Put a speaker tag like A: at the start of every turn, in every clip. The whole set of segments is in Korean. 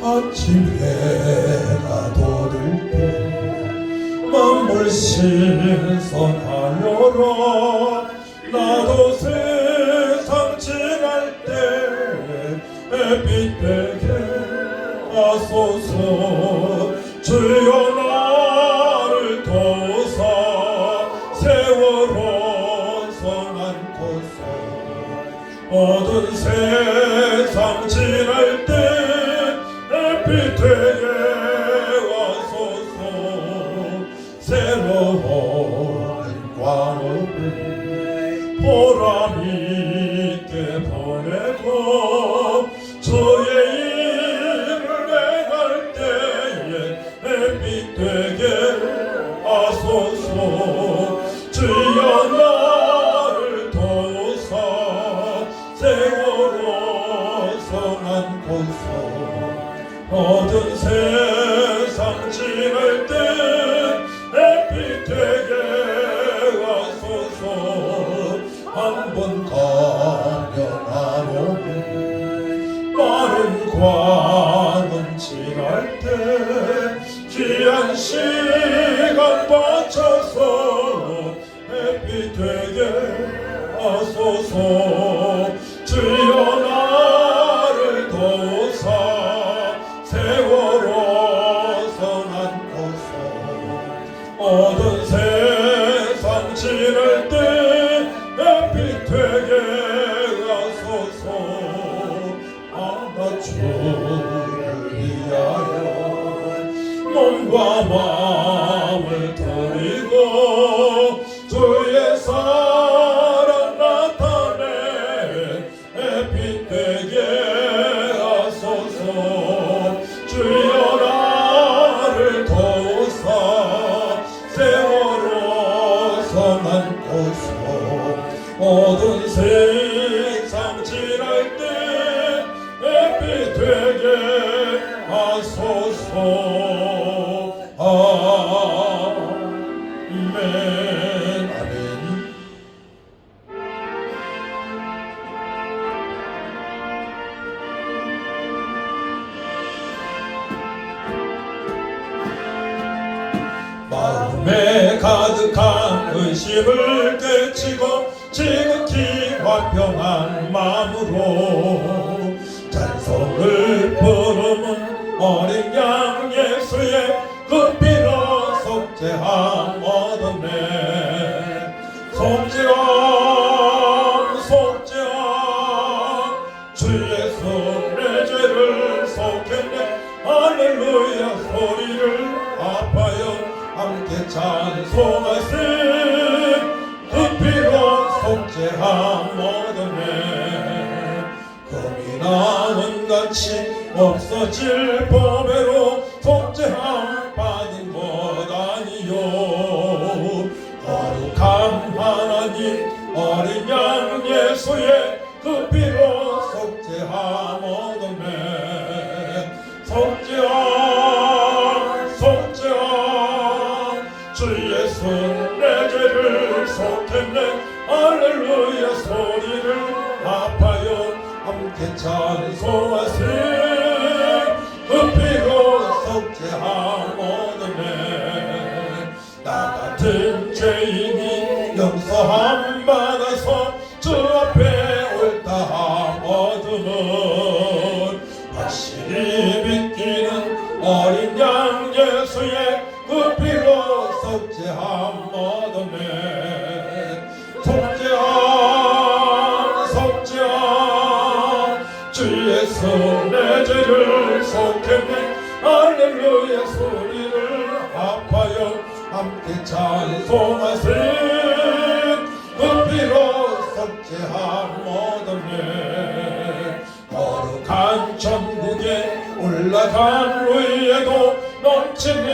A: 아침 해가 돋을 때 만물 신선하여라. 나도 세상 지날 때 햇빛 되게 하소서. 주여 나를 도우사 세월호 성안고서. 어두운 세상 지날 때 햇빛 되게 하소서. 새로운 광업을 보람 있게 보내고 주의 일을 행할 때에 햇빛 되게 하소서. 주여 나를 도우사 세월호 성안고서. 어두운 세상 지날 때 햇빛 되게 하소서. 한번 가면 안 오네 마른 광은 지날 때 귀한 시간 바쳐서 햇빛 되게 하소서. 주여 나를 도우사 세월호 성안고서. 어두운 세상 지날 때 햇빛 되게 하소서. 나 주를 위하여 몸과 마음을 드리고 주의 사랑 나타내 햇빛 되게 하소서. 주여 나를 도우사 세월호 성안고서. 어두운 세상 지날 때 햇빛 되게 하소서. 아멘. 아멘. 마음에 가득한 의심을 깨치고 지극히 화평한 마음으로 찬송을 부르는 어린 양 예수의 그 피로 속죄함 얻었네. 속죄함 속죄함 주 예수 내 죄를 속했네. 할렐루야 소리를 아파요 함께 찬송하세. 그 피로 속죄함 얻었네. 금이 나는 같이 없어질 보배로 속죄함 받은 것 아니요. 거룩한 하나님 어린 양 예수의 그 피로 속죄함 얻었네. 속죄함 속죄함 주 예수 내 죄를 속했네. 할렐루야 소리를 아파요 함께 찬송하세. 그 피로 속죄함 얻었네. 나 같은 죄인이 용서함 받아서 주 앞에 옳다함 얻으면 확실히 믿기는 어린 양 예수의 그 피로 속죄함 얻었네. 속죄함 속죄함 주 예수 내 죄를 속했네. 할렐루야 소리를 아파요 함께 찬송하세. 그 피로 속죄함 얻었네. 거룩한 천국에 올라간 후에도 넘치는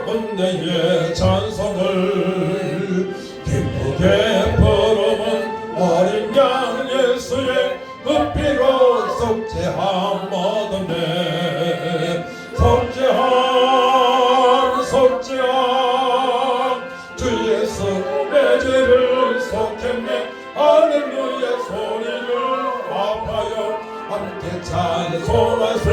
A: 은혜의 찬송을 기쁘게 부르는 어린 양 예수의 그 피로 속죄함 얻었네. 속죄함 속죄함 주 예수 내 죄를 속했네. 할렐루야 소리를 아파요 함께 찬송하세.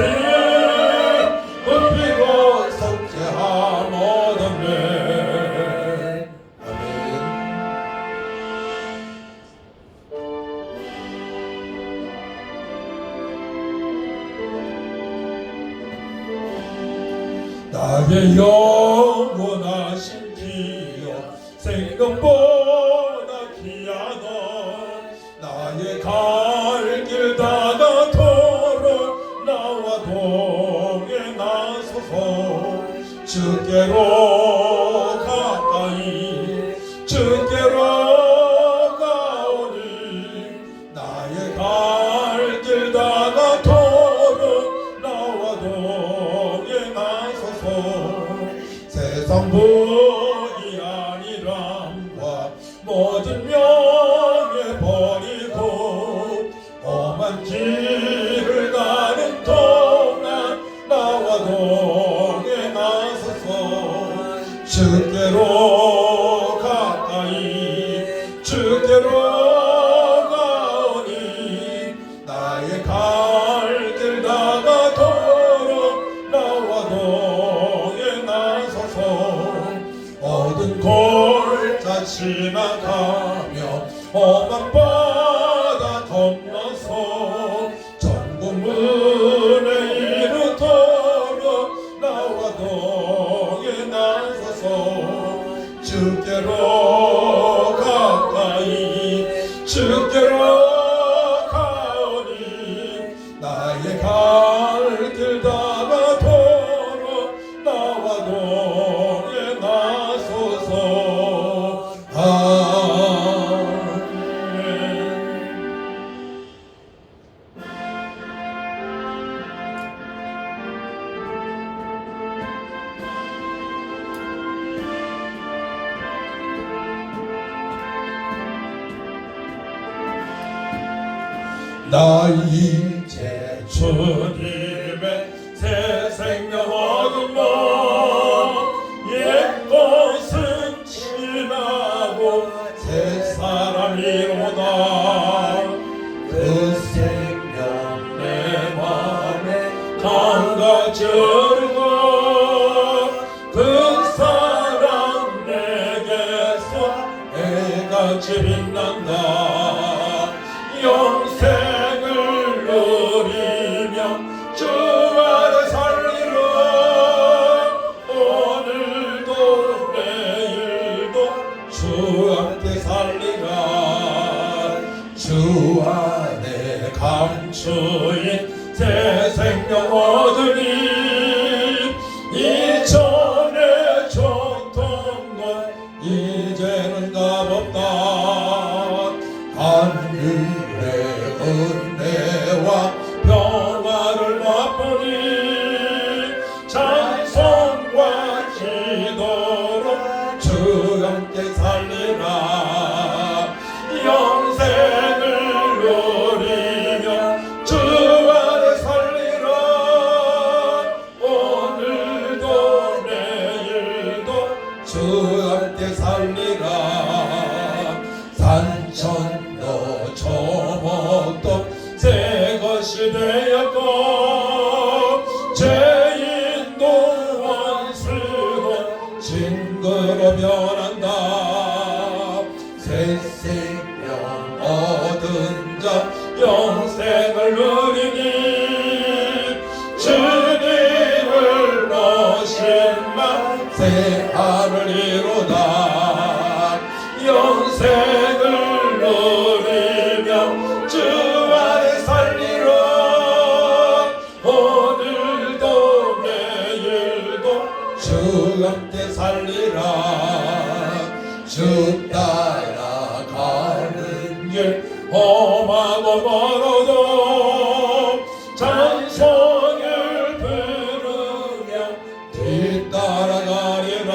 A: 나의 영원하신 기여 생명보다 귀하다 나의 갈 길 다가도록 나와 동행하소서 주께로 가까이 주께로 가오니 나의 갈 길 다가도록 나와 동행하소서 세상 복이 아니람과 모든 명예 버리고 험한 길을 가는 동안 나와 동행하소서 주께로 가까이 주께로 가오니 나의 갈 길 다가도록 나와 동행하소서 어두운 골짜 지나가며 험한 바다 건너서 전국 문에 이르도록 나와 동행하소서 주께로 가까이 주께로 가오니 나의 갈 길 다가도록 나와 동행하소서 나 이제 주님의 새 생명 얻으며 옛 것은 지나고 새 사람이로다 그 생명 내 맘에 강같이 흐르고 그 사랑 내게서 해같이 빛난다 영생을 누리며 주 안에 살리라 오늘도 내일도 주 함께 살리라 주 안에 감추인 새 생명 얻으니 이전에 줬던 것 이제는 값없다 하늘의 은혜와 평화를 맛보니 찬송과 기도로 주 함께 살리라 영생을 누리며 주 안에 살리라 오늘도 내일도 주 함께 살리라 산천도 저목도 새 것이 되었고 죄인도 원수도 징그러 변한다 새 생명 얻은 자 영생을 누리니 주님을 모신만 새 하늘 이루다 영생을 누리며 주 안에 살리라 오늘도 내일도 주 함께 살리라 주 따라가는 길 험하고 멀어도 찬송을 부르며 뒤따라가리라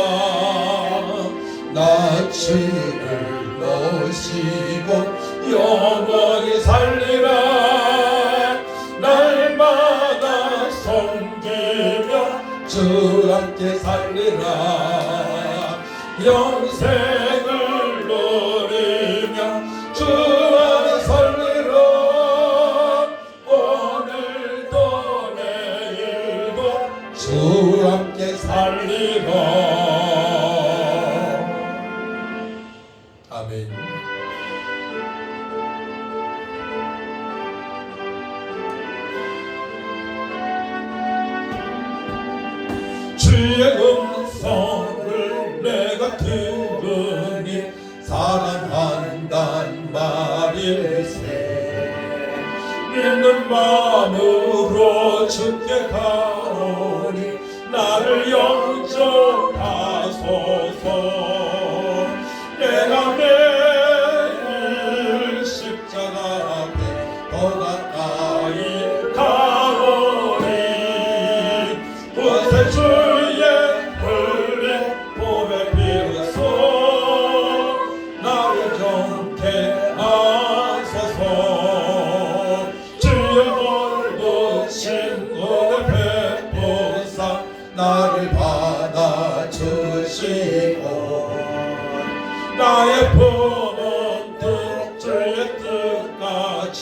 A: 낯을 모시고 영원히 살리라 날마다 섬기며 주 함께 살리라 영생을 누리며 주 안에 살리라 오늘도 내일도 주 함께 살리라 아멘. 주 주의 음성을 내가 들으니 사랑한단 말일세. 믿는 마음으로 주께 가오니 나를 영접하소서. 내가 매일 십자가 앞에 더 가까이 가오니 구세 주의 흘린 보배 비로소 나를 정케 하소서. 주의 넓으신 은혜 베푸사 나를 받아주시고 나의 품은 뜻 주의 뜻같이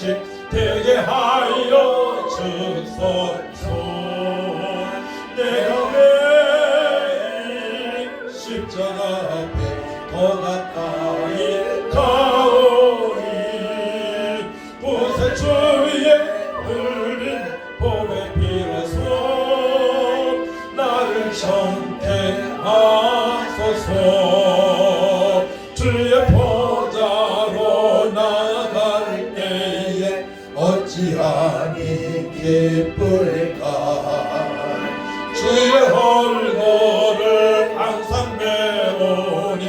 A: 되게 하여 주소서. 내가 매일 십자가 앞에 더 가까이 가오니 구세 주의 흘린 보배 비로소 나를 정케 하소서. 주의 보좌로 나아갈 때에 어찌하니 기쁠까. 주의 얼굴을 항상 배우니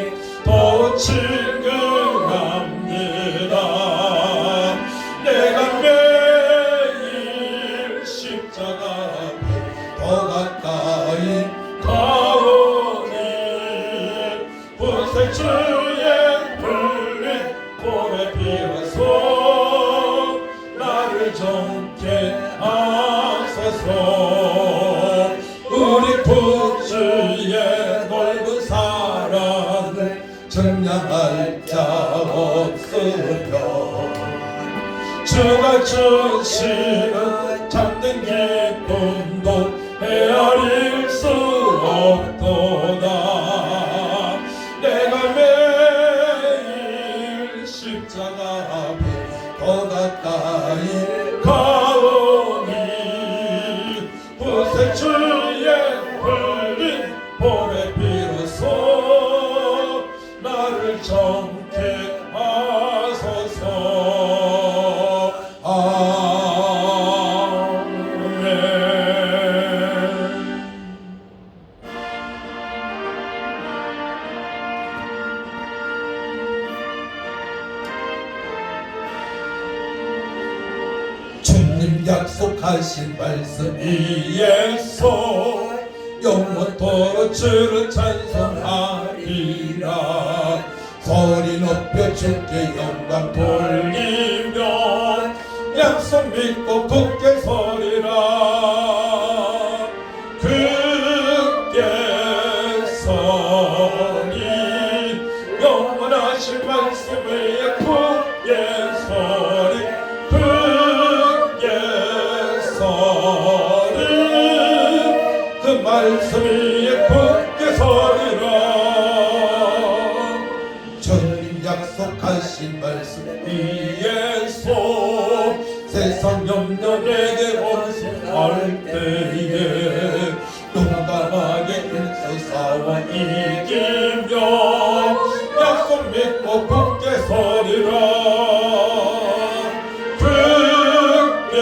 A: 더 친근합니다. 내가 매일 십자가 앞에 더 가까이 가오니 구세 주의 흘린 보배 비로소 나를 정케 하소서. 우리 구주의 넓은 사랑을 증량할 자 없으며 주가 주시는 참된 기쁨도 헤아릴 수 없도다. 내가 매일 십자가 앞에 더 가까이 가오니 구세 주의 흘린 보배 비로소 나를 정케 하소서. 아멘. 주님 약속하신 말씀 위에서 영원토록 주를 찬송하리라. 소리 높여 주께 영광 돌리며 약속 믿고 굳게 서리라. 굳게 서리 영원하신 말씀 위에 굳게 서리 굳게 서리 그 말씀 위에 굳게 서리라. 주님 약속하신 말씀 위에서 세상 염려 내게 원수할 때에 용감하게 일서 싸워 이기며 약속 믿고 굳게 서리라. 굳게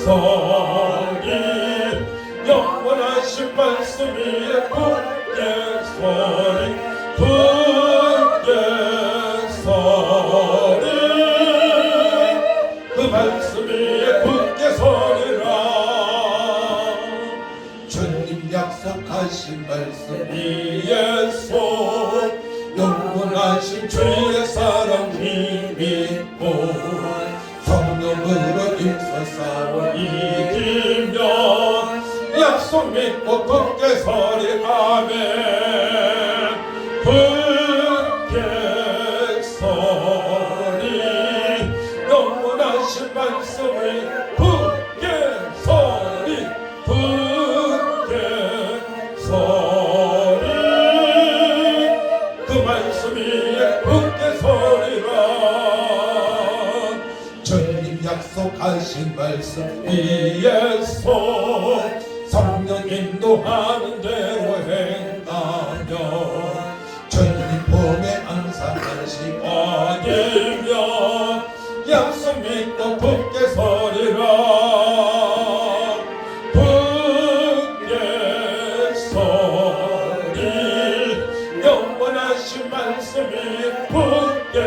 A: 서리 영원하신 말씀 위에 굳게 서리 굳게 서리 그 말씀 위에 굳게 서리라. 주님 약속하신 말씀 위에서 영원하신 주의 사랑 힘입고 성령으로 힘써 싸워 이기며 약속 믿고 굳게 서리. 아멘. 굳게 서리 영원하신 말씀을 굳게 서리 굳게 서리 그 말씀 위에 굳게 서리라. 주님 약속하신 말씀 위에서 성령 인도하는 대로 행하며
B: 주님 품에 항상 안식
A: 어디며 약속 믿고 굳게 서리라 굳게 서리 영원하신 말씀이 굳게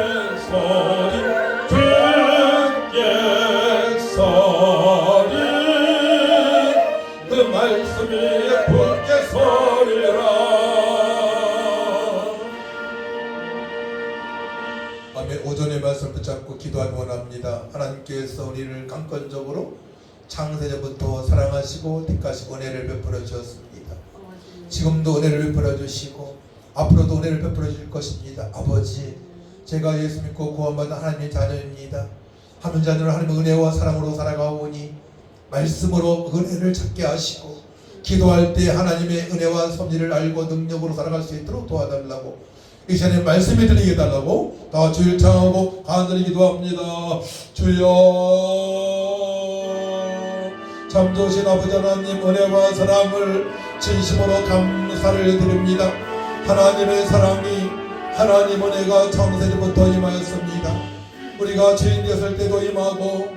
A: 서리 굳게 서리 그 말씀이 굳게 서리라.
B: 아멘. 오전의 말씀 붙잡고 기도하기 원합니다. 하나님께서 우리를 강권적으로 창세전부터 사랑하시고 택하시고 은혜를 베풀어 주셨습니다. 지금도 은혜를 베풀어 주시고 앞으로도 은혜를 베풀어 주실 것입니다. 아버지, 제가 예수 믿고 구원받은 하나님의 자녀입니다. 하는 자녀를 하나님의 은혜와 사랑으로 살아가오니 말씀으로 은혜를 찾게 하시고 기도할 때 하나님의 은혜와 섭리를 알고 능력으로 살아갈 수 있도록 도와달라고 이 시간에 말씀이 들리게 달라고 다 주를 청하고 간절히 기도합니다. 주여, 참 좋으신 아버지 하나님, 은혜와 사랑을 진심으로 감사를 드립니다. 하나님의 사랑이, 하나님 은혜가 창세전부터 임하였습니다. 우리가 죄인 되었을 때도 임하고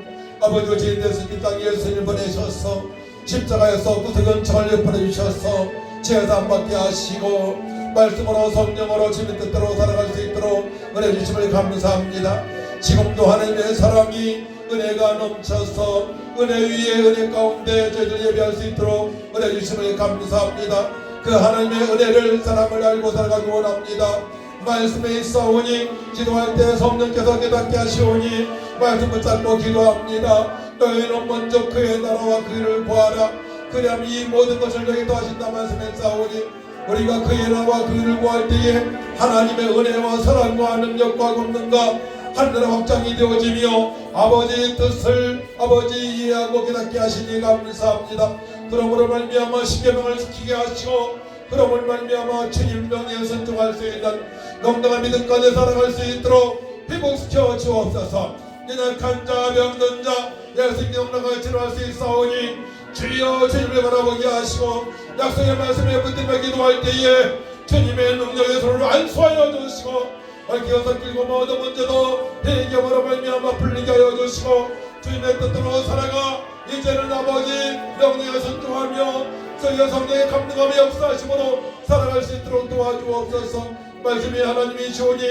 B: 아버지가 죄인 되었을 때 땅에 예수님을 보내셔서 십자가에서 구속은 천을 보내주셔서 죄에서 안 받게 하시고 말씀으로 성령으로 주님 뜻대로 살아갈 수 있도록 은혜 주심을 감사합니다. 지금도 하나님의 사랑이 은혜가 넘쳐서 은혜 위에 은혜 가운데 저희들 예배할 수 있도록 은혜 주심을 감사합니다. 그 하나님의 은혜를 사랑을 알고 살아가기 원합니다. 말씀에 있사오니 기도할 때 성령께서 깨닫게 하시오니 말씀 붙잡고 기도합니다. 너희는 먼저 그의 나라와 그 일을 구하라. 그리하면 이 모든 것을 너희 더하신다 말씀에 있사오니 우리가 그의 나라와 그 일을 구할 때에 하나님의 은혜와 사랑과 능력과 권능과 하늘의 확장이 되어지며 아버지의 뜻을 아버지 이해하고 깨닫게 하시니 감사합니다. 그러므로 말미암아 십계명을 지키게 하시고 그러므로 말미암아 주님 명예에 순종할 수 있는 영당한 믿음까지 살아갈 수 있도록 회복시켜 주옵소서. 연약한 자 병든 자 예수님 영광을 치료할 수 있사오니 주여 주님을 바라보게 하시고 약속의 말씀에 붙들며 기도할 때에 주님의 능력의 손으로 안수하여 주시고 얽혀서 길고 모든 문제도 회개함으로 말미암아 풀리게 하여 주시고 주님의 뜻대로 살아가 이제는 아버지 명령에 순종하며 저희가 성령의 감동함에 역사하심으로 살아갈 수 있도록 도와주옵소서. 말씀이 하나님이시오니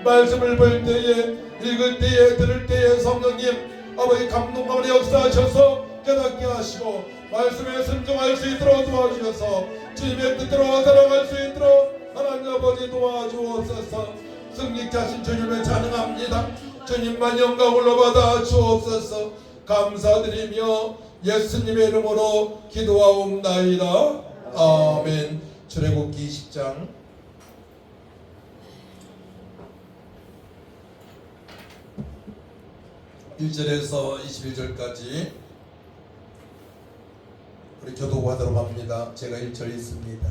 B: 말씀을 볼 때에 읽을 때에 들을 때에 성령님 아버지 감동감을 역사하셔서 깨닫게 하시고 말씀에 순종할 수 있도록 도와주셔서 주님의 뜻대로 살아갈 수 있도록 하나님 아버지 도와주옵소서. 승리케 하신 주님을 찬양합니다. 주님만 영광 올라받아 주옵소서. 감사드리며 예수님의 이름으로 기도하옵나이다. 아멘. 출애굽기 20장 1절에서 21절까지 우리 교독하도록 합니다. 제가 1절 읽습니다.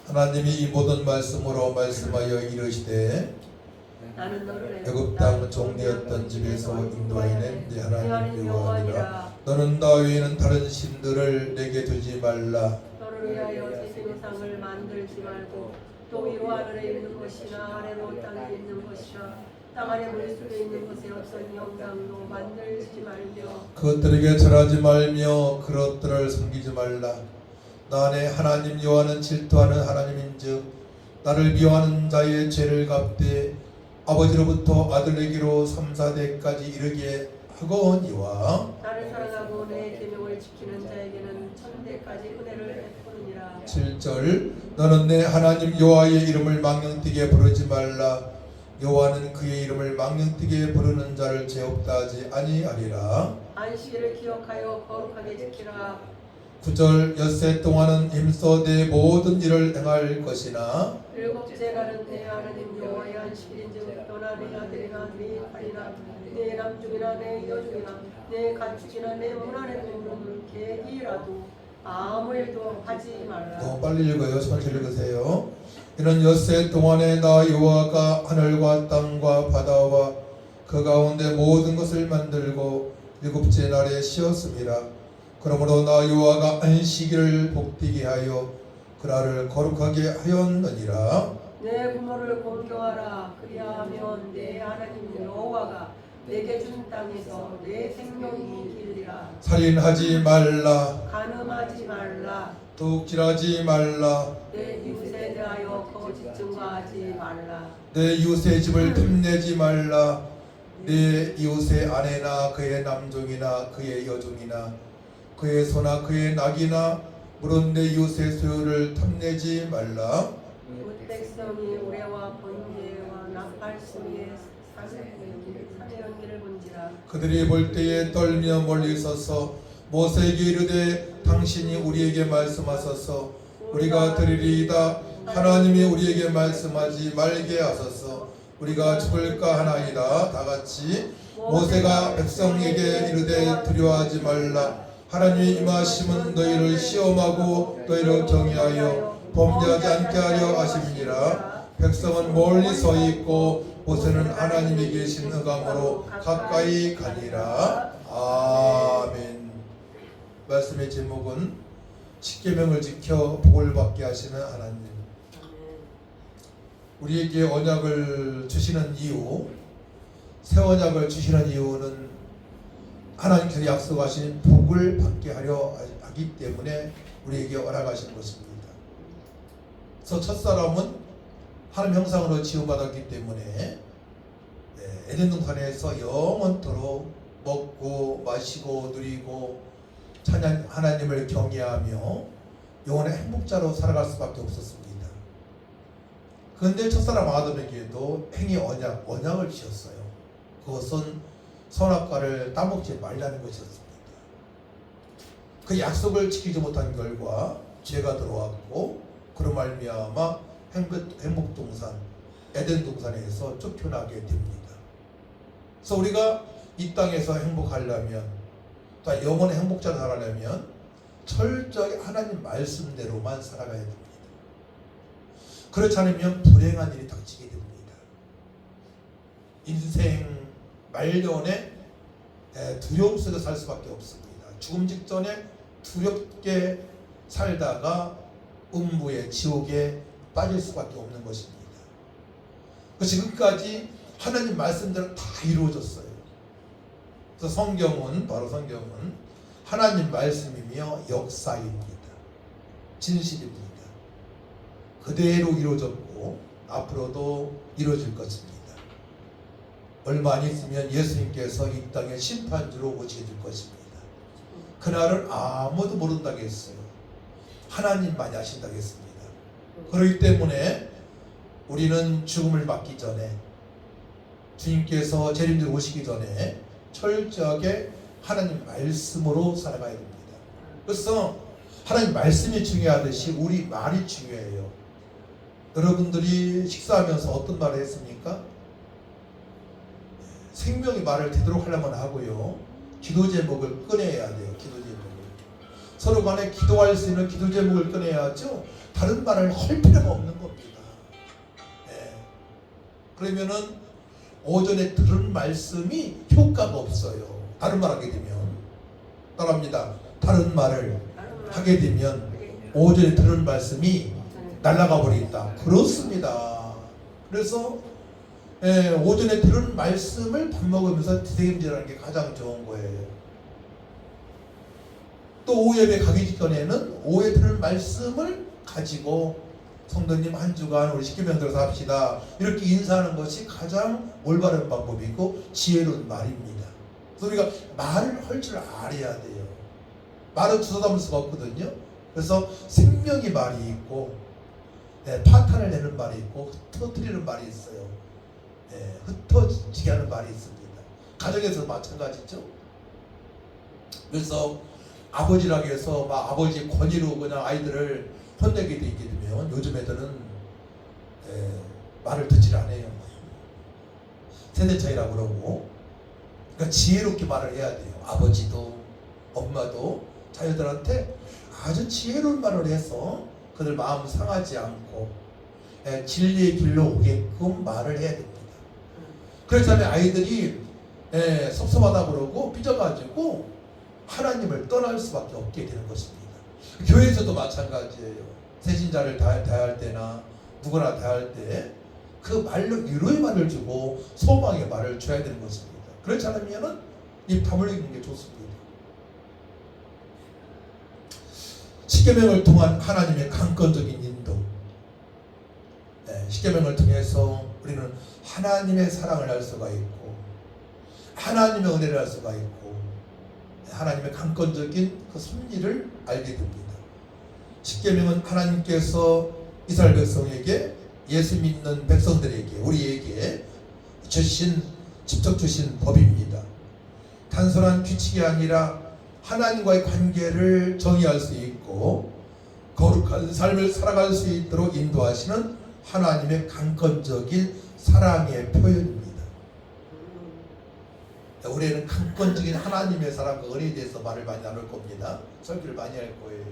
B: 하나님이 이 모든 말씀으로 말씀하여 이르시되 애굽 땅 종되었던 집에서 인도하여낸 네 하나님 여호와니라. 너는 나 외에는 다른 신들을 내게 두지 말라.
C: 너를 위하여 지신 상을 만들지 말고 또 위로 하늘에 있는 것이나 아래로 땅에 있는 것이나 땅 아래 물속에 있는 것에 어떤 영상도 만들지 말며
B: 그것들에게 절하지 말며 그것들을 섬기지 말라. 나 내 하나님 여호와는 질투하는 하나님인즉 나를 미워하는 자의 죄를 갚되 아버지로부터 아들에게로 3,4대까지 이르게 하거니와
C: 나를 사랑하고 내 계명을 지키는 자에게는 1,000대까지 은혜를 베푸느니라.
B: 7절 너는 내 하나님 여호와의 이름을 망령되게 부르지 말라. 여호와는 그의 이름을 망령되게 부르는 자를 죄 없다 하지 아니하리라.
C: 안식일을 기억하여 거룩하게 지키라.
B: 9절 엿새 동안은 힘써 내 모든 일을 행할 것이나
C: 일곱째 날은 내 하나님 여호와의 안식일인즉 너나 네 아들이나 네 딸이나 네 남중이나 네 여중이나 네 가축이나 내 문 안에 들어오는 개이라도 아무 일도 하지 말라.
B: 너무 빨리 읽어요. 천천히 읽으세요. 이는 엿새 동안에 나 여호와가 하늘과 땅과 바다와 그 가운데 모든 것을 만들고 일곱째 날에 쉬었음이라. 그러므로 나 여호와가 안식일을 복되게 하여 그날을 거룩하게 하였느니라.
C: 내 부모를 공경하라. 그리하면 내 하나님 여호와가 내게 준 땅에서 내 생명이 길리라.
B: 살인하지 말라.
C: 간음하지 말라.
B: 도둑질하지 말라.
C: 내 이웃에 대하여 거짓 증거하지 말라.
B: 내 이웃의 집을 탐내지 말라. 내 이웃의 아내나 그의 남종이나 그의 여종이나 그의 소나 그의 낙이나 물은 내 이웃의 소유를 탐내지 말라.
C: 그 백성이 우레와 번제와 나팔수리의 산의 연기를 본지라.
B: 그들이 볼 때에 떨며 멀리 서서 모세에게 이르되 당신이 우리에게 말씀하소서 우리가 들으리이다. 하나님이 우리에게 말씀하지 말게 하소서 우리가 죽을까 하나이다. 다같이 모세가 백성에게 이르되 두려워하지 말라. 하나님이 임하심은 너희를 시험하고 너희를 경외하여 범죄하지 않게 하려 하심이니라. 백성은 멀리 서 있고 모세는 하나님이 계신 흑암으로 가까이 가니라. 아멘. 말씀의 제목은 십계명을 지켜 복을 받게 하시는 하나님. 우리에게 언약을 주시는 이유, 새 언약을 주시는 이유는 하나님께서 약속하신 복을 받게 하려 하기 때문에 우리에게 허락하신 것입니다. 그래서 첫사람은 하나님 형상으로 지음받았기 때문에 에덴 동산에서 영원토록 먹고 마시고 누리고 찬양 하나님을 경외하며 영원의 행복자로 살아갈 수밖에 없었습니다. 그런데 첫사람 아담에게도 행위 언약을 주셨어요. 그것은 선악과를 따먹지 말라는 것이었습니다. 그 약속을 지키지 못한 결과 죄가 들어왔고 그로 말미암아 행복동산 에덴 동산에서 쫓겨나게 됩니다. 그래서 우리가 이 땅에서 행복하려면 또 영원의 행복자로 살아가려면 철저히 하나님 말씀대로만 살아가야 됩니다. 그렇지 않으면 불행한 일이 닥치게 됩니다. 인생 말년에 두려움 속에 살 수밖에 없습니다. 죽음 직전에 두렵게 살다가 음부의 지옥에 빠질 수밖에 없는 것입니다. 지금까지 하나님 말씀대로 다 이루어졌어요. 그래서 성경은 하나님 말씀이며 역사입니다. 진실입니다. 그대로 이루어졌고 앞으로도 이루어질 것입니다. 얼마 안 있으면 예수님께서 이 땅에 심판주로 오시게 될 것입니다. 그날은 아무도 모른다고 했어요. 하나님만이 아신다고 했습니다. 그렇기 때문에 우리는 죽음을 맞기 전에 주님께서 재림대로 오시기 전에 철저하게 하나님 말씀으로 살아가야 됩니다. 그래서 하나님 말씀이 중요하듯이 우리 말이 중요해요. 여러분들이 식사하면서 어떤 말을 했습니까? 생명의 말을 되도록 하려면 하고요. 기도 제목을 꺼내야 돼요. 기도 제목을. 서로 간에 기도할 수 있는 기도 제목을 꺼내야죠. 다른 말을 할 필요가 없는 겁니다. 그러면은 오전에 들은 말씀이 효과가 없어요. 다른 말 하게 되면 따라합니다. 다른 말을 하게 되면 오전에 들은 말씀이 날아가 버린다. 그렇습니다. 그래서 오전에 들은 말씀을 밥 먹으면서 되새김질하는 게 가장 좋은 거예요. 또 오후 예배 가기 직전에는 오후에 들은 말씀을 가지고 성도님 한 주간 우리 십계명 들어서 합시다. 이렇게 인사하는 것이 가장 올바른 방법이고 지혜로운 말입니다. 그래서 우리가 말을 할 줄 알아야 돼요. 말은 주워 담을 수가 없거든요. 그래서 생명의 말이 있고 파탄을 내는 말이 있고 흩어뜨리는 말이 있어요. 흩어지게 하는 말이 있습니다. 가정에서 마찬가지죠. 그래서 아버지라고 해서 막 아버지의 권위로 그냥 아이들을 혼내게 되게 되면 요즘 애들은 말을 듣질 않아요. 세대 차이라고 그러고. 그러니까 지혜롭게 말을 해야 돼요. 아버지도 엄마도 자녀들한테 아주 지혜로운 말을 해서 그들 마음 상하지 않고 진리의 길로 오게끔 말을 해야 됩니다. 그렇다면 아이들이 섭섭하다 그러고 삐져가지고 하나님을 떠날 수밖에 없게 되는 것입니다. 교회에서도 마찬가지예요. 새신자를 대할 때나 누구나 대할 때 그 말로 위로의 말을 주고 소망의 말을 줘야 되는 것입니다. 그렇지 않으면 입 다물리는 게 좋습니다. 십계명을 통한 하나님의 강권적인 인도, 십계명을 통해서 우리는 하나님의 사랑을 알 수가 있고 하나님의 은혜를 알 수가 있고 하나님의 강권적인 그 섭리를 알게 됩니다. 십계명은 하나님께서 이스라엘 백성에게, 예수 믿는 백성들에게, 우리에게 직접 주신 법입니다. 단순한 규칙이 아니라 하나님과의 관계를 정의할 수 있고 거룩한 삶을 살아갈 수 있도록 인도하시는 하나님의 강권적인 사랑의 표현입니다. 올해는 강권적인 하나님의 사랑과 은혜에 대해서 말을 많이 나눌 겁니다. 설교를 많이 할 거예요.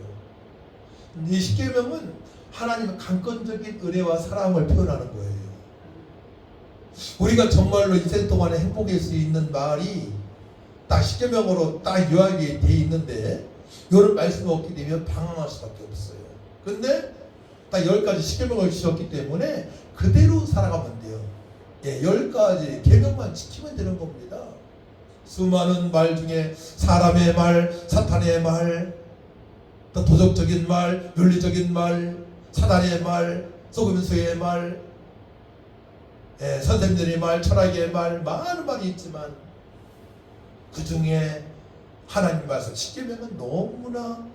B: 이 십계명은 하나님의 강권적인 은혜와 사랑을 표현하는 거예요. 우리가 정말로 인생 동안에 행복할 수 있는 말이 딱 십계명으로 딱 요약이 돼 있는데 이런 말씀이 없게 되면 방황할 수밖에 없어요. 근데 딱 10가지 십계명을 주셨기 때문에 그대로 살아가면 돼요. 10가지 계명만 지키면 되는 겁니다. 수많은 말 중에 사람의 말, 사탄의 말, 또 도덕적인 말, 윤리적인 말, 사단의 말, 속임수의 말, 선생님들의 말, 철학의 말, 많은 말이 있지만 그 중에 하나님 말씀 십계명은 너무나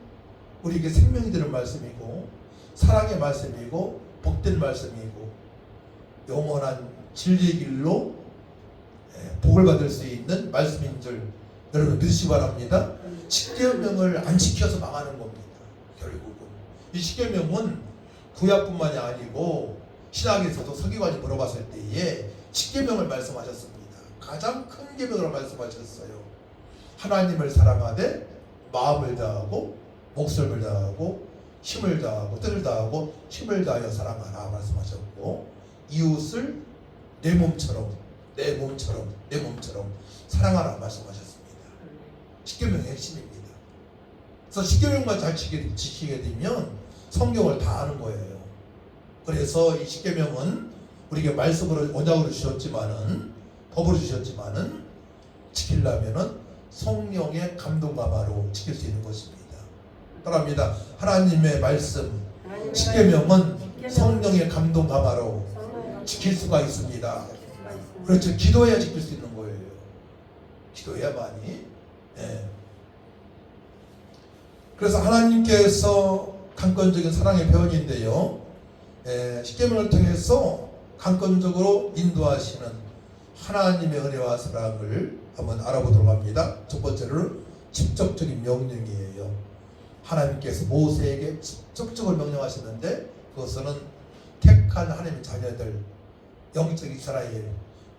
B: 우리에게 생명이 되는 말씀이고 사랑의 말씀이고 복된 말씀이고 영원한 진리의 길로 복을 받을 수 있는 말씀인 줄 여러분 믿으시기 바랍니다. 십계명을 안 지켜서 망하는 겁니다. 결국은 이 십계명은 구약뿐만이 아니고 신약에서도 서기관이 물어봤을 때에 십계명을 말씀하셨습니다. 가장 큰 계명으로 말씀하셨어요. 하나님을 사랑하되 마음을 다하고 목숨을 다하고 힘을 다하고 뜻을 다하고 힘을 다하여 사랑하라 말씀하셨고 이웃을 내 몸처럼 사랑하라 말씀하셨습니다. 십계명의 핵심입니다. 그래서 십계명만 잘 지키게 되면 성경을 다 아는 거예요. 그래서 이 십계명은 우리에게 말씀으로 언약으로 주셨지만은 법으로 주셨지만은 지키려면은 성령의 감동감화로 지킬 수 있는 것입니다. 따라합니다. 하나님의 말씀 십계명은 성령의 감동감화로 지킬 수가 있습니다. 그렇죠. 기도해야 지킬 수 있는 거예요. 기도해야만이. 그래서 하나님께서 강권적인 사랑의 표현인데요. 십계명을 통해서 강권적으로 인도하시는 하나님의 은혜와 사랑을 한번 알아보도록 합니다. 첫 번째로 직접적인 명령이에요. 하나님께서 모세에게 직접적으로 명령하셨는데 그것은 택한 하나님의 자녀들, 영적 이스라엘,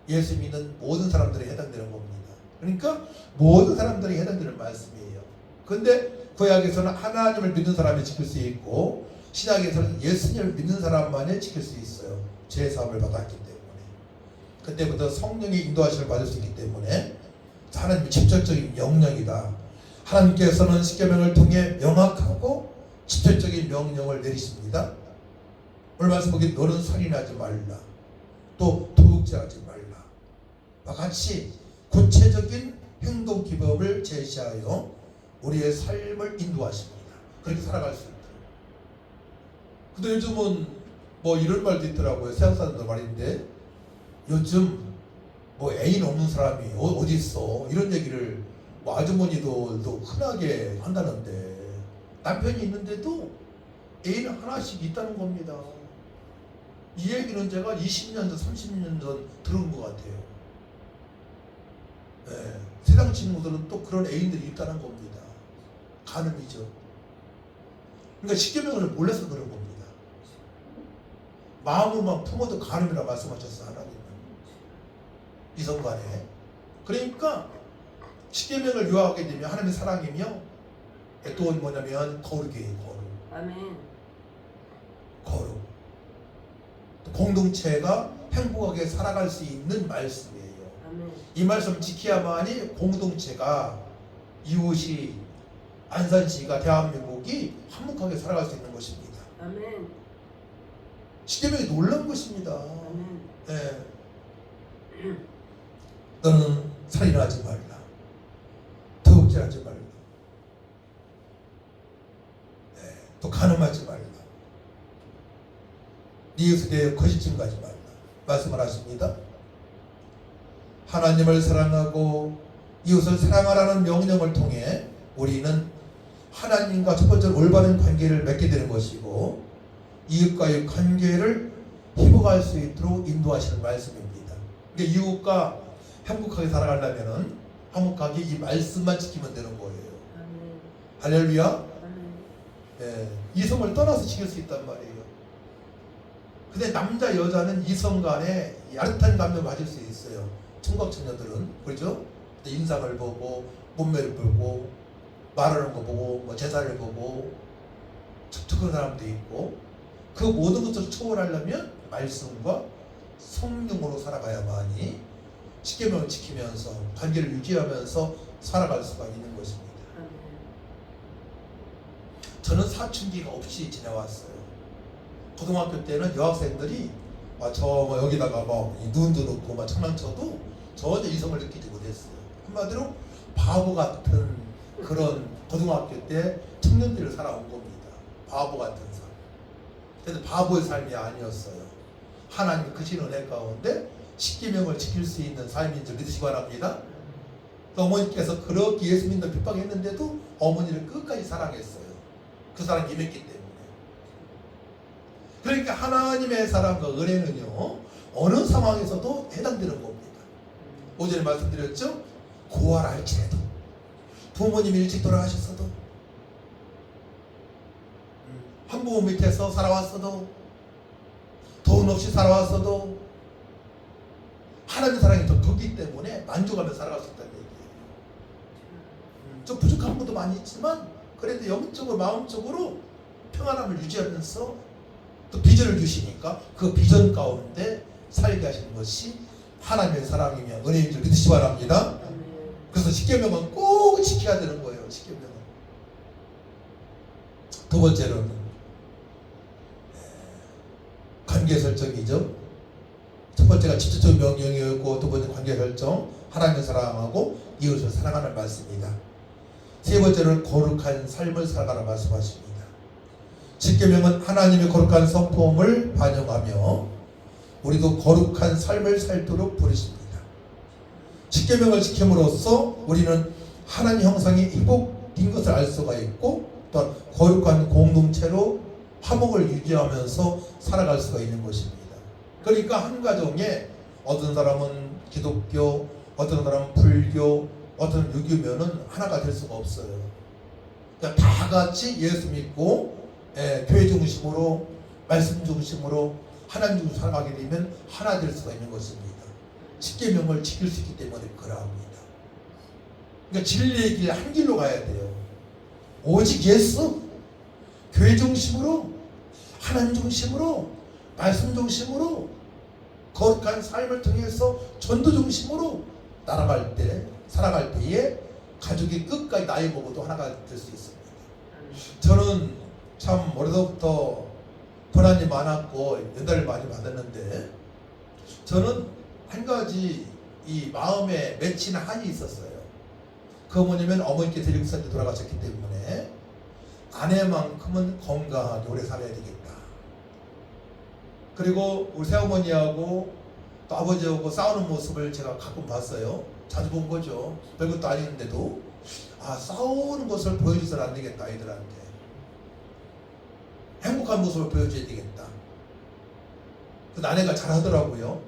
B: 예수 믿는 모든 사람들에 해당되는 겁니다. 그러니까 모든 사람들에 해당되는 말씀이에요. 그런데 구약에서는 하나님을 믿는 사람이 지킬 수 있고 신약에서는 예수님을 믿는 사람만이 지킬 수 있어요. 죄 사함을 받았기 때문에. 그때부터 성령의 인도하심을 받을 수 있기 때문에 하나님의 직접적인 명령이다. 하나님께서는 십계명을 통해 명확하고 직접적인 명령을 내리십니다. 오늘 말씀 보기 너는 살인하지 말라. 또 도둑질하지 말라. 와 같이 구체적인 행동 기법을 제시하여 우리의 삶을 인도하십니다. 그렇게 살아갈 수 있도록. 근데 요즘은 뭐 이런 말도 있더라고요. 세상 사람들 말인데 요즘 뭐 애인 없는 사람이 어디 있어? 이런 얘기를 뭐 아주머니도 흔하게 한다는데 남편이 있는데도 애인 하나씩 있다는 겁니다. 이 얘기는 제가 20년 전, 30년 전 들은 것 같아요. 세상 친구들은 또 그런 애인들이 있다는 겁니다. 간음이죠. 그러니까 십계명을 몰라서 그런 겁니다. 마음으로만 품어도 간음이라 말씀하셨어 하나님은 이성간에. 그러니까 십계명을 요하게 되면 하나님의 사랑이며 또 뭐냐면 거룩이에요. 거룩.
C: 아멘.
B: 거룩. 공동체가 행복하게 살아갈 수 있는 말씀이에요.
C: 아멘.
B: 이 말씀 지켜야만이 공동체가 이웃이 안산시가 대한민국이 화목하게 살아갈 수 있는 것입니다.
C: 아멘.
B: 십계명이 놀라운 것입니다.
C: 아멘.
B: 예. 너는 살인하지 말라. 도둑질하지 말라. 예. 또 간음하지 말라. 네 이웃에 대해 거짓 증거하지 말라. 말씀을 하십니다. 하나님을 사랑하고 이웃을 사랑하라는 명령을 통해 우리는 하나님과 첫 번째로 올바른 관계를 맺게 되는 것이고 이웃과의 관계를 회복할 수 있도록 인도하시는 말씀입니다. 그러니까 이웃과 행복하게 살아가려면 화목하게 이 말씀만 지키면 되는 거예요.
C: 아멘.
B: 할렐루야.
C: 아멘.
B: 예, 이성을 떠나서 지킬 수 있단 말이에요. 근데 남자 여자는 이성 간에 야릇한 감정을 가질 수 있어요. 청각 청년들은 그렇죠? 인상을 보고 몸매를 보고 말하는 거 보고 뭐 제사를 보고 척척한 사람도 있고 그 모든 것을 초월하려면 말씀과 성령으로 살아가야만이 십계명을 지키면서 관계를 유지하면서 살아갈 수가 있는 것입니다.
C: 아멘.
B: 저는 사춘기가 없이 지내왔어요. 고등학교 때는 여학생들이 저 여기다가 눈도 넣고 장난쳐도 전혀 이성을 느끼지 못했어요. 한마디로 바보 같은 그런 고등학교 때 청년들을 살아온 겁니다. 바보 같은 삶. 그래서 바보의 삶이 아니었어요. 하나님 크신 은혜 가운데 십계명을 지킬 수 있는 삶인 줄 믿으시기 바랍니다. 어머니께서 그렇게 예수 믿는 핍박했는데도 어머니를 끝까지 사랑했어요. 그 사랑이 임했기 때문에. 그러니까 하나님의 사랑과 은혜는요 어느 상황에서도 해당되는 겁니다. 오전에 말씀드렸죠? 고아랄지라도 부모님이 일찍 돌아가셨어도 한부모 밑에서 살아왔어도 돈 없이 살아왔어도 하나님의 사랑이 더 크기 때문에 만족하며 살아갈 수 있다는 얘기예요. 좀 부족한 것도 많이 있지만 그래도 영적으로 마음적으로 평안함을 유지하면서 또 비전을 주시니까 그 비전 가운데 살게 하시는 것이 하나님의 사랑이며 은혜인 줄 믿으시기 바랍니다. 그래서 십계명은 꼭 지켜야 되는 거예요. 십계명은. 두 번째로는 관계 설정이죠. 첫 번째가 직접적인 명령이었고 두 번째 관계 설정, 하나님을 사랑하고 이웃을 사랑하는 말씀입니다. 세 번째는 거룩한 삶을 살아가는 말씀하십니다. 십계명은 하나님의 거룩한 성품을 반영하며 우리도 거룩한 삶을 살도록 부르십니다. 십계명을 지킴으로써 우리는 하나님 형상이 회복된 것을 알 수가 있고 또 거룩한 공동체로 화목을 유지하면서 살아갈 수가 있는 것입니다. 그러니까 한 가정에 어떤 사람은 기독교, 어떤 사람은 불교, 어떤 유교면은 하나가 될 수가 없어요. 그러니까 다 같이 예수 믿고 교회 중심으로 말씀 중심으로 하나님 중심으로 살아가게 되면 하나 될 수가 있는 것입니다. 십계명을 지킬 수 있기 때문에 그러합니다. 그러니까 진리의 길 한 길로 가야 돼요. 오직 예수, 교회 중심으로, 하나님 중심으로, 말씀 중심으로, 거룩한 삶을 통해서 전도 중심으로 날아갈 때, 살아갈 때에 가족이 끝까지 나이 먹어도 하나가 될 수 있습니다. 저는 참 어려서부터 고난이 많았고 연단을 많이 받았는데 저는 한 가지 이 마음에 맺힌 한이 있었어요. 그 뭐냐면 어머니께서 7살 때 돌아가셨기 때문에 아내만큼은 건강하게 오래 살아야 되겠다. 그리고 우리 새어머니하고 또 아버지하고 싸우는 모습을 제가 가끔 봤어요. 자주 본 거죠. 별것도 아닌데도 싸우는 것을 보여줘서는 안 되겠다. 아이들한테 행복한 모습을 보여줘야 되겠다. 그 아내가 잘하더라고요.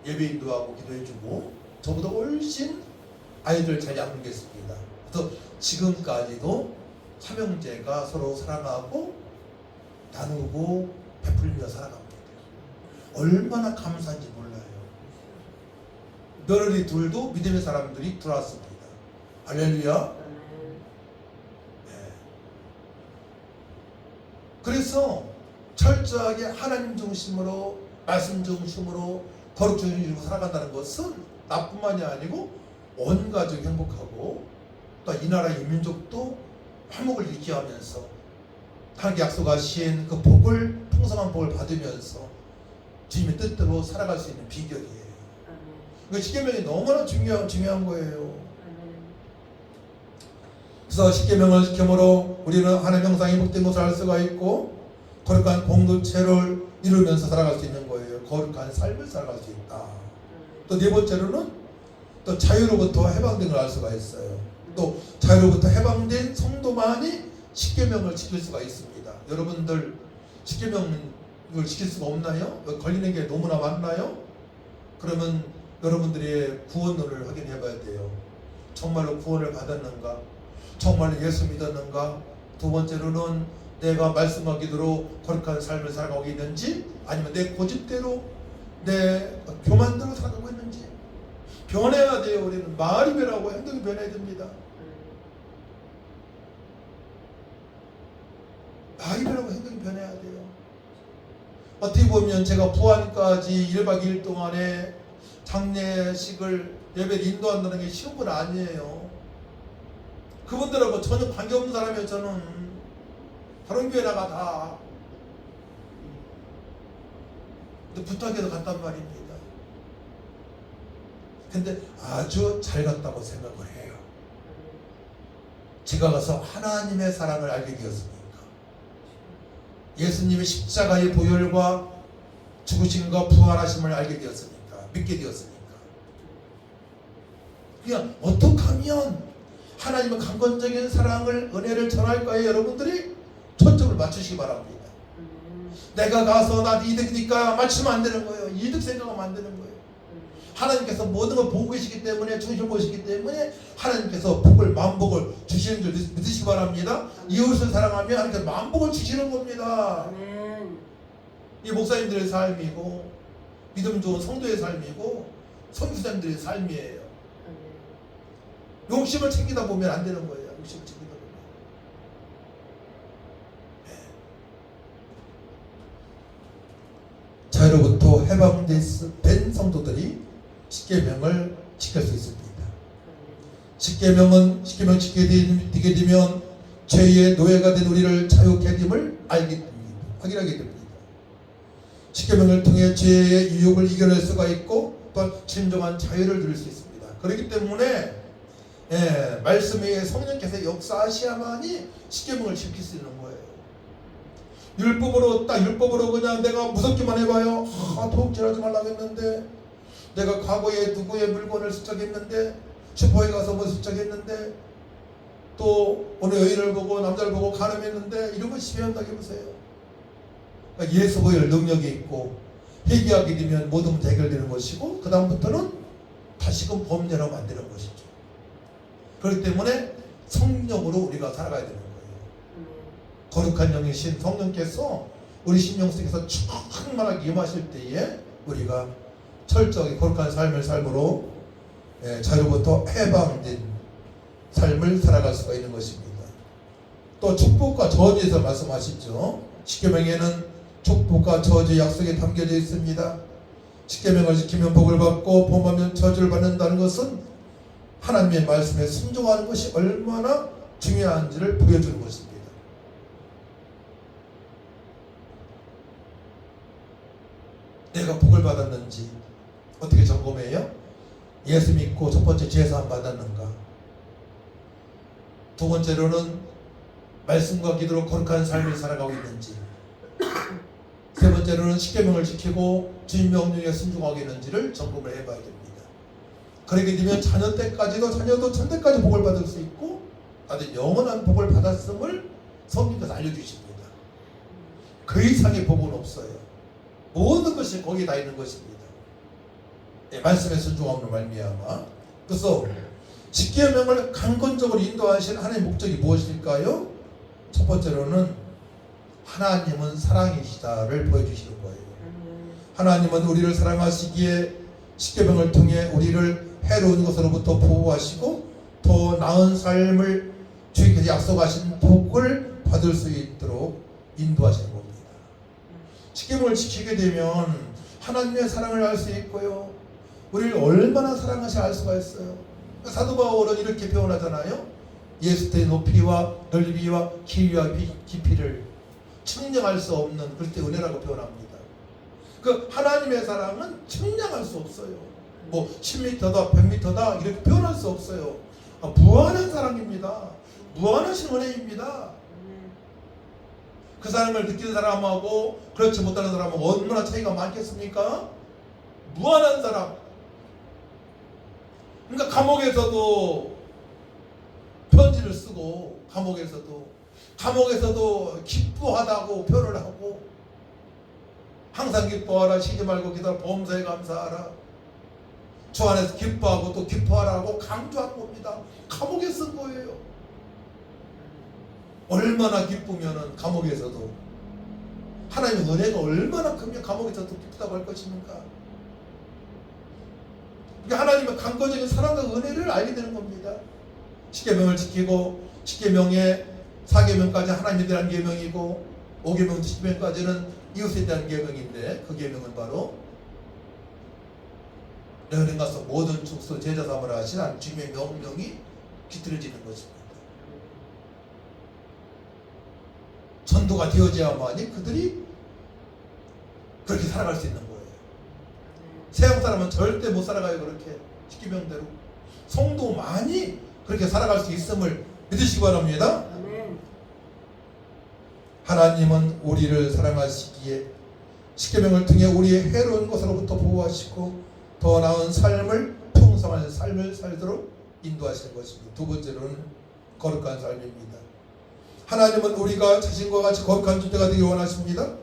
B: 예배 인도하고 기도해주고 저보다 훨씬 아이들 잘 양육했습니다. 그래서 지금까지도 삼형제가 서로 사랑하고 나누고 베풀며 살아갑니다. 얼마나 감사한지 몰라요. 며느리 둘도 믿음의 사람들이 들어왔습니다. 할렐루야. 그래서 철저하게 하나님 중심으로 말씀 중심으로 거룩 중심으로 살아간다는 것은 나뿐만이 아니고 온 가족이 행복하고 또 이 나라 이 민족도 화목을 유지하면서 하나님께 약속하신 그 복을, 풍성한 복을 받으면서 주님의 뜻대로 살아갈 수 있는 비결이에요. 그 십계명이 너무나 중요한 거예요. 그래서 십계명을 지킴으로 우리는 하나님의 형상이 복된 것을 알 수가 있고 거룩한 공동체를 이루면서 살아갈 수 있는 거예요. 거룩한 삶을 살아갈 수 있다. 또 네 번째로는 또 자유로부터 해방된 걸 알 수가 있어요. 또 자유로부터 해방된 성도만이 십계명을 지킬 수가 있습니다. 여러분들 십계명을 지킬 수가 없나요? 걸리는 게 너무나 많나요? 그러면 여러분들의 구원론을 확인해 봐야 돼요. 정말로 구원을 받았는가? 정말로 예수 믿었는가? 두 번째로는 내가 말씀과 기도로 거룩한 삶을 살아가고 있는지, 아니면 내 고집대로 내 교만대로 살아가고 있는지 변해야 돼요. 우리는 말이 변하고 행동이 변해야 됩니다. 말이 변하고 행동이 변해야 돼요. 어떻게 보면 제가 부안까지 1박 2일 동안에 장례식을 예배를 인도한다는 게 쉬운 건 아니에요. 그분들하고 전혀 관계없는 사람이에요. 저는 다른 교회 나가 근데 부탁해서 갔단 말입니다. 근데 아주 잘 갔다고 생각을 해요. 제가 가서 하나님의 사랑을 알게 되었으니까, 예수님의 십자가의 보혈과 죽으심과 부활하심을 알게 되었으니까, 믿게 되었으니까, 그냥 어떻게 하면 하나님의 강건적인 사랑을, 은혜를 전할까에 여러분들이 초점을 맞추시기 바랍니다. 내가 가서 나 이득이니까 맞추면 안 되는 거예요. 이득 생각하면 안 되는 거예요. 하나님께서 모든 걸 보고 계시기 때문에, 중심을 보시기 때문에 하나님께서 복을, 만복을 주시는 줄 믿으시기 바랍니다. 이웃을 사랑하면 하나님께서 만복을 주시는 겁니다. 이 목사님들의 삶이고 믿음 좋은 성도의 삶이고 선교사님들의 삶이에요. 욕심을 챙기다 보면 안 되는 거예요. 욕심을 챙기다 보면. 자유로부터 해방된 성도들이 십계명을 지킬 수 있습니다. 십계명 지키게 되면 죄의 노예가 된 우리를 자유케 됨을 확인하게 됩니다. 십계명을 통해 죄의 유혹을 이겨낼 수가 있고 또한 진정한 자유를 누릴 수 있습니다. 그렇기 때문에 말씀의 성령께서 역사하셔야만이 십계명을 지킬 수 있는 거예요. 율법으로 그냥 내가 무섭기만 해봐요. 도둑질하지 말라고 했는데, 내가 과거에 누구의 물건을 습작했는데, 슈퍼에 가서 뭐 습작했는데, 또 오늘 여인을 보고 남자를 보고 간음했는데, 이런 거 시비한다고 해보세요. 그러니까 예수 보혈 능력이 있고 회개하게 되면 모든 문제 해결되는 것이고, 그 다음부터는 다시금 범죄로 만드는 것이죠. 그렇기 때문에 성령으로 우리가 살아가야 되는 거예요. 거룩한 영이신 성령께서 우리 심령 속에서 충만하게 임하실 때에 우리가 철저하게 거룩한 삶을 삶으로 자유로부터 해방된 삶을 살아갈 수가 있는 것입니다. 또 축복과 저주에서 말씀하시죠. 십계명에는 축복과 저주의 약속이 담겨져 있습니다. 십계명을 지키면 복을 받고 범하면 저주를 받는다는 것은 하나님의 말씀에 순종하는 것이 얼마나 중요한지를 보여주는 것입니다. 내가 복을 받았는지 어떻게 점검해요? 예수 믿고 첫 번째 제사함 받았는가? 두 번째로는 말씀과 기도로 거룩한 삶을 살아가고 있는지, 세 번째로는 십계명을 지키고 주님 명령에 순종하고 있는지를 점검을 해봐야 됩니다. 그렇게 되면 자녀도 천대까지 복을 받을 수 있고 아주 영원한 복을 받았음을 성령께서 알려주십니다. 그 이상의 복은 없어요. 모든 것이 거기에 다 있는 것입니다. 말씀에 순종함으로 말미암아. 그래서 십계명을 강건적으로 인도하신 하나님의 목적이 무엇일까요? 첫 번째로는 하나님은 사랑이시다를 보여주시는 거예요. 하나님은 우리를 사랑하시기에 십계명을 통해 우리를 해로운 것으로부터 보호하시고 더 나은 삶을 주님께서 약속하신 복을 받을 수 있도록 인도하시는 겁니다. 십계명을 지키게 되면 하나님의 사랑을 알 수 있고요, 우리를 얼마나 사랑하시 알 수가 있어요. 사도 바울은 이렇게 표현하잖아요. 예수의 높이와 넓이와 길이와 깊이를 측량할 수 없는 그때 은혜라고 표현합니다. 그 하나님의 사랑은 측량할 수 없어요. 뭐 10m다 100m다 이렇게 표현할 수 없어요. 무한한 사랑입니다. 무한하신 은혜입니다. 그 사랑을 느끼는 사람하고 그렇지 못하는 사람하고 얼마나 차이가 많겠습니까? 무한한 사랑. 그러니까 감옥에서도 편지를 쓰고 감옥에서도 기뻐하다고 표현을 하고 항상 기뻐하라, 쉬지 말고 기다려, 범사에 감사하라, 주 안에서 기뻐하고 또 기뻐하라고 강조한 겁니다. 감옥에 쓴 거예요. 얼마나 기쁘면은 감옥에서도 하나님의 은혜가 얼마나 크면 감옥에서도 기쁘다고 할 것입니까? 그러니까 하나님의 강권적인 사랑과 은혜를 알게 되는 겁니다. 10계명을 지키고 10계명의 4계명까지 하나님에 대한 계명이고 5계명 10계명까지는 이웃에 대한 계명인데 그 계명은 바로 너희는 가서 모든 족속 제자 삼으라 하신 주님의 명령이 깃들어지는 것입니다. 전도가 되어져야만이 그들이 그렇게 살아갈 수 있는 거예요. 세상 사람은 절대 못 살아가요. 그렇게 10계명대로 성도만이 그렇게 살아갈 수 있음을 믿으시기 바랍니다. 하나님은 우리를 사랑하시기에 10계명을 통해 우리의 해로운 것으로부터 보호하시고 더 나은 삶을, 풍성한 삶을 살도록 인도하시는 것입니다. 두 번째로는 거룩한 삶입니다. 하나님은 우리가 자신과 같이 거룩한 존재가 되기 원하십니다.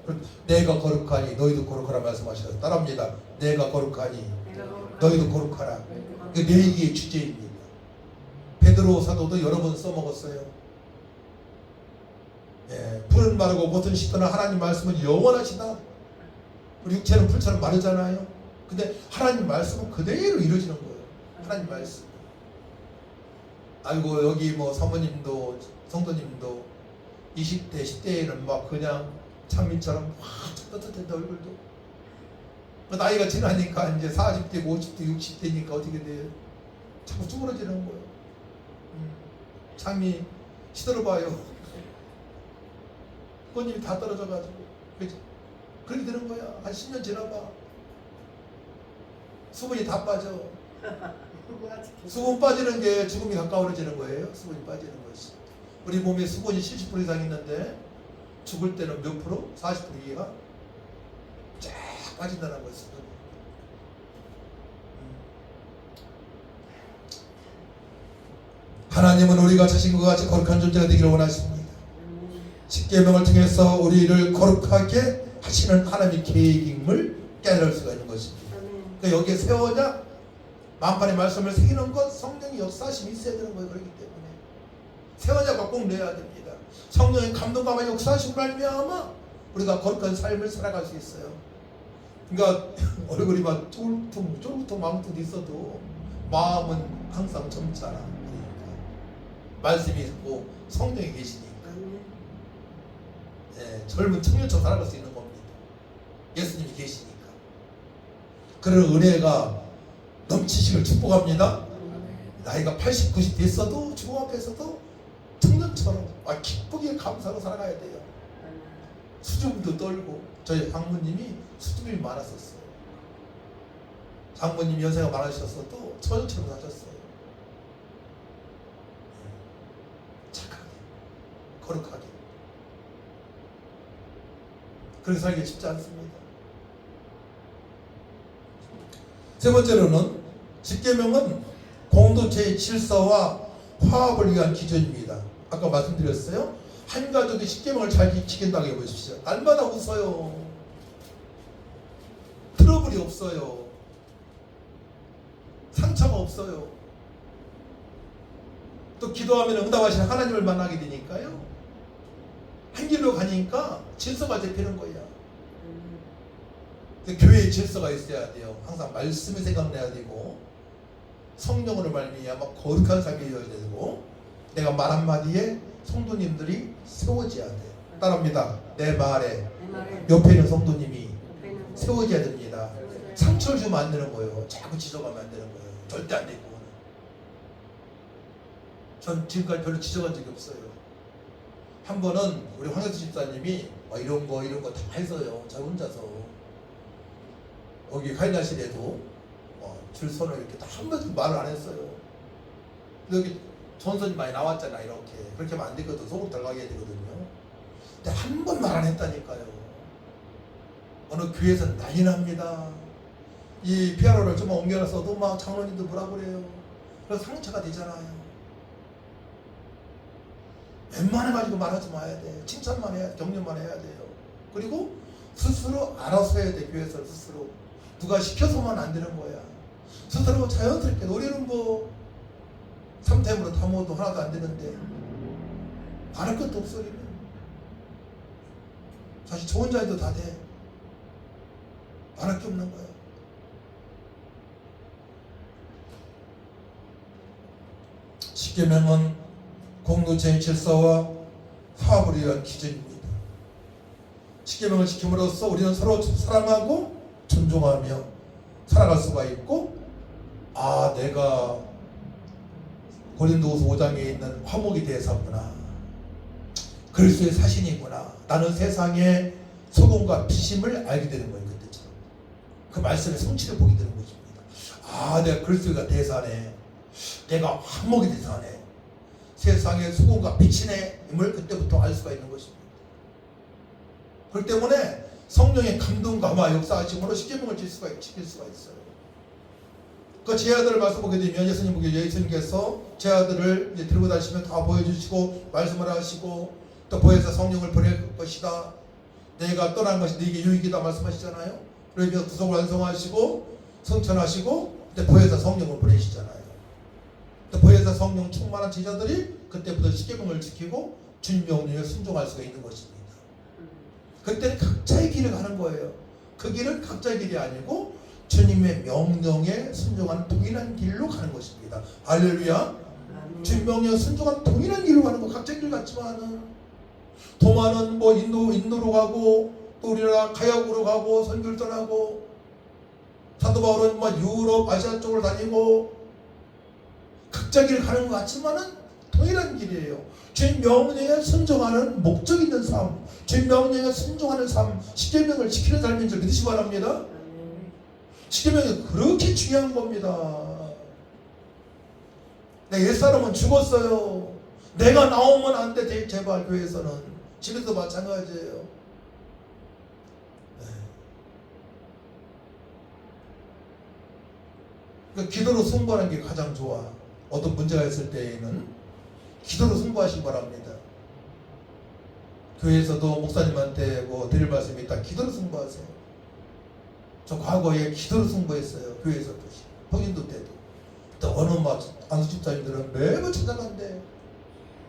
B: 내가 거룩하니 너희도 거룩하라 말씀하셔서 따라합니다. 내가 거룩하니 너희도 거룩하라. 그 내 얘기의 주제입니다. 베드로 사도도 여러 번 써먹었어요. 풀은 마르고 못은 시더나 하나님 말씀은 영원하시다. 우리 육체는 풀처럼 마르잖아요. 근데 하나님 말씀은 그대로 이루어지는 거예요. 하나님 말씀. 아이고 여기 뭐 사모님도 성도님도 20대 10대에는 막 그냥 창민처럼 확 떳떳했다 얼굴도. 나이가 지나니까 이제 40대 50대 60대니까 어떻게 돼요? 자꾸 쭈그러지는 거예요. 창미 시들어봐요. 꽃잎이 다 떨어져가지고. 그렇죠? 그렇게 되는 거야. 한 10년 지나봐. 수분이 다 빠져. 수분 빠지는 게 죽음이 가까워지는 거예요. 수분이 빠지는 것이. 우리 몸에 수분이 70% 이상 있는데 죽을 때는 몇 프로? 40% 이하가 쫙 빠진다는 것입니다. 하나님은 우리가 자신과 같이 거룩한 존재가 되기를 원하십니다. 10계명을 통해서 우리를 거룩하게 하시는 하나님의 계획임을 깨달을 수가 있는 것입니다. 그러니까 여기에 세워냐 만판의 말씀을 새기는 것 성령의 역사심이 있어야 되는 거예요. 그렇기 때문에 세워냐가 꼭 내야 됩니다. 성령의 감동과 역사심을 말미암아 우리가 거룩한 삶을 살아갈 수 있어요. 그러니까 얼굴이 막 쫄퉁 망퉁 있어도 마음은 항상 젊잖아. 그러니까 말씀이 있고 성령이 계시니까 젊은 청년처럼 살아갈 수 있는 겁니다. 예수님이 계시니까. 그런 은혜가 넘치시길 축복합니다. 나이가 80, 90 됐어도 주님 앞에서도 청년처럼 기쁘게 감사하고 살아가야 돼요. 수줍음도 떨고. 저희 장모님이 수줍음이 많았었어요. 장모님 연세가 많으셨어도 처녀처럼 사셨어요. 착하게 거룩하게 그렇게 살기 쉽지 않습니다. 세 번째로는 10계명은 공동체의 질서와 화합을 위한 기준입니다. 아까 말씀드렸어요. 한 가족이 10계명을 잘 지킨다고 해보십시오. 날마다 웃어요. 트러블이 없어요. 상처가 없어요. 또 기도하면 응답하시는 하나님을 만나게 되니까요. 한 길로 가니까 질서가 잡히는 거예요. 교회에 질서가 있어야 돼요. 항상 말씀이 생각나야 되고 성령으로 말미암아 거룩한 삶이 되어야 되고 내가 말 한마디에 성도님들이 세워져야 돼요. 따라합니다. 내 말에 옆에 있는 성도님이 세워져야 됩니다. 상처를 주면 안 되는 거예요. 자꾸 지적하면 안 되는 거예요. 절대 안 되고 전 지금까지 별로 지적한 적이 없어요. 한 번은 우리 황혜수 집사님이 이런 거 다 했어요. 저 혼자서 여기 가인날실에도 줄서는 이렇게 다 한 번도 말을 안 했어요. 여기 전선이 많이 나왔잖아. 이렇게 그렇게 하면 안 되거든. 속으로 들어가게 해야 되거든요. 근데 한 번 말 안 했다니까요. 어느 교회에서는 난리 납니다. 이 피아노를 좀 옮겨놨어도 막 장로님도 뭐라 그래요. 그래서 상처가 되잖아요. 웬만해가지고 말하지 마야 돼. 칭찬만 해야 돼. 격려만 해야 돼요. 그리고 스스로 알아서 해야 돼. 교회에서 스스로. 누가 시켜서만 안 되는 거야. 스스로 자연스럽게. 우리는 뭐 3템으로 다 모아도 하나도 안 되는데 말할 것도 없어. 우리는 사실 저 혼자 해도 다 돼. 말할 게 없는 거야. 십계명은 공동체의 질서와 화합을 위한 기준입니다. 십계명을 지킴으로써 우리는 서로 사랑하고 존중하며 살아갈 수가 있고, 내가 고린도후서 5장에 있는 화목이 대사구나, 그리스도의 사신이구나, 나는 세상의 소금과 비심을 알게 되는 거예요. 그때처럼 그 말씀의 성취를 보게 되는 것입니다. 내가 그리스도가 대사네, 내가 화목이 대사네, 세상의 소금과 빛이네, 임을 그때부터 알 수가 있는 것입니다. 그렇기 때문에 성령의 감동과 역사하심으로 십계명을 지킬 수가 있어요. 그 제 아들을 말씀 보게 되면 예수님께서 제 아들을 이제 들고 다니시면 다 보여주시고 말씀을 하시고, 또 보혜사 성령을 보낼 것이다, 내가 떠난 것이 네게 유익이다 말씀하시잖아요. 그러면서 구속을 완성하시고 성천하시고 그때 보혜사 성령을 보내시잖아요. 또 보혜사 성령 충만한 제자들이 그때부터 십계명을 지키고 주님 명령에 순종할 수가 있는 것입니다. 그때는 각자의 길을 가는 거예요. 그 길은 각자의 길이 아니고 주님의 명령에 순종하는 동일한 길로 가는 것입니다. 할렐루야. 주님 명령에 순종하는 동일한 길로 가는 거. 각자의 길 같지만은 도마는 뭐 인도로 가고, 또 우리나라 가야구로 가고, 선교를 떠나고, 사도 바울은 뭐 유럽 아시아 쪽으로 다니고, 각자 길 가는 것 같지만은 동일한 길이에요. 주님 명령에 순종하는 목적 있는 삶, 주님 명령에 순종하는 삶, 십계명을 지키는 삶인 줄 믿으시기 바랍니다. 십계명이 그렇게 중요한 겁니다. 내 옛사람은 죽었어요. 내가 나오면 안 돼. 제발 교회에서는. 집에서 마찬가지예요. 그러니까 기도로 승부하는 게 가장 좋아. 어떤 문제가 있을 때에는 기도로 승부하시기 바랍니다. 교회에서도 목사님한테 드릴 말씀이 있다. 기도로 승부하세요. 저 과거에 기도로 승부했어요. 교회에서도, 성인도 때도. 또 어느 안수집사님들은 매번 찾아간대.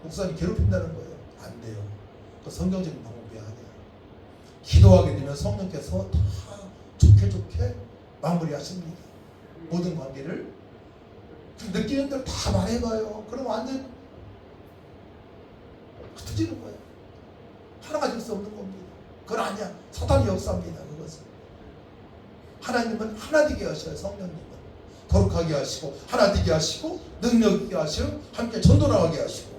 B: 목사님 괴롭힌다는 거예요. 안 돼요. 그 성경적인 방법이 아니야. 기도하게 되면 성령께서 다 좋게 마무리하십니다. 모든 관계를. 느끼는 대로 다 말해봐요. 그럼 완전 흩어지는 거예요. 하나가 될 수 없는 겁니다. 그건 아니야. 사단이 역사입니다. 그것은. 하나님은 하나 되게 하셔요. 성령님은 거룩하게 하시고, 하나 되게 하시고, 능력 있게 하시고, 함께 전도 나가게 하시고.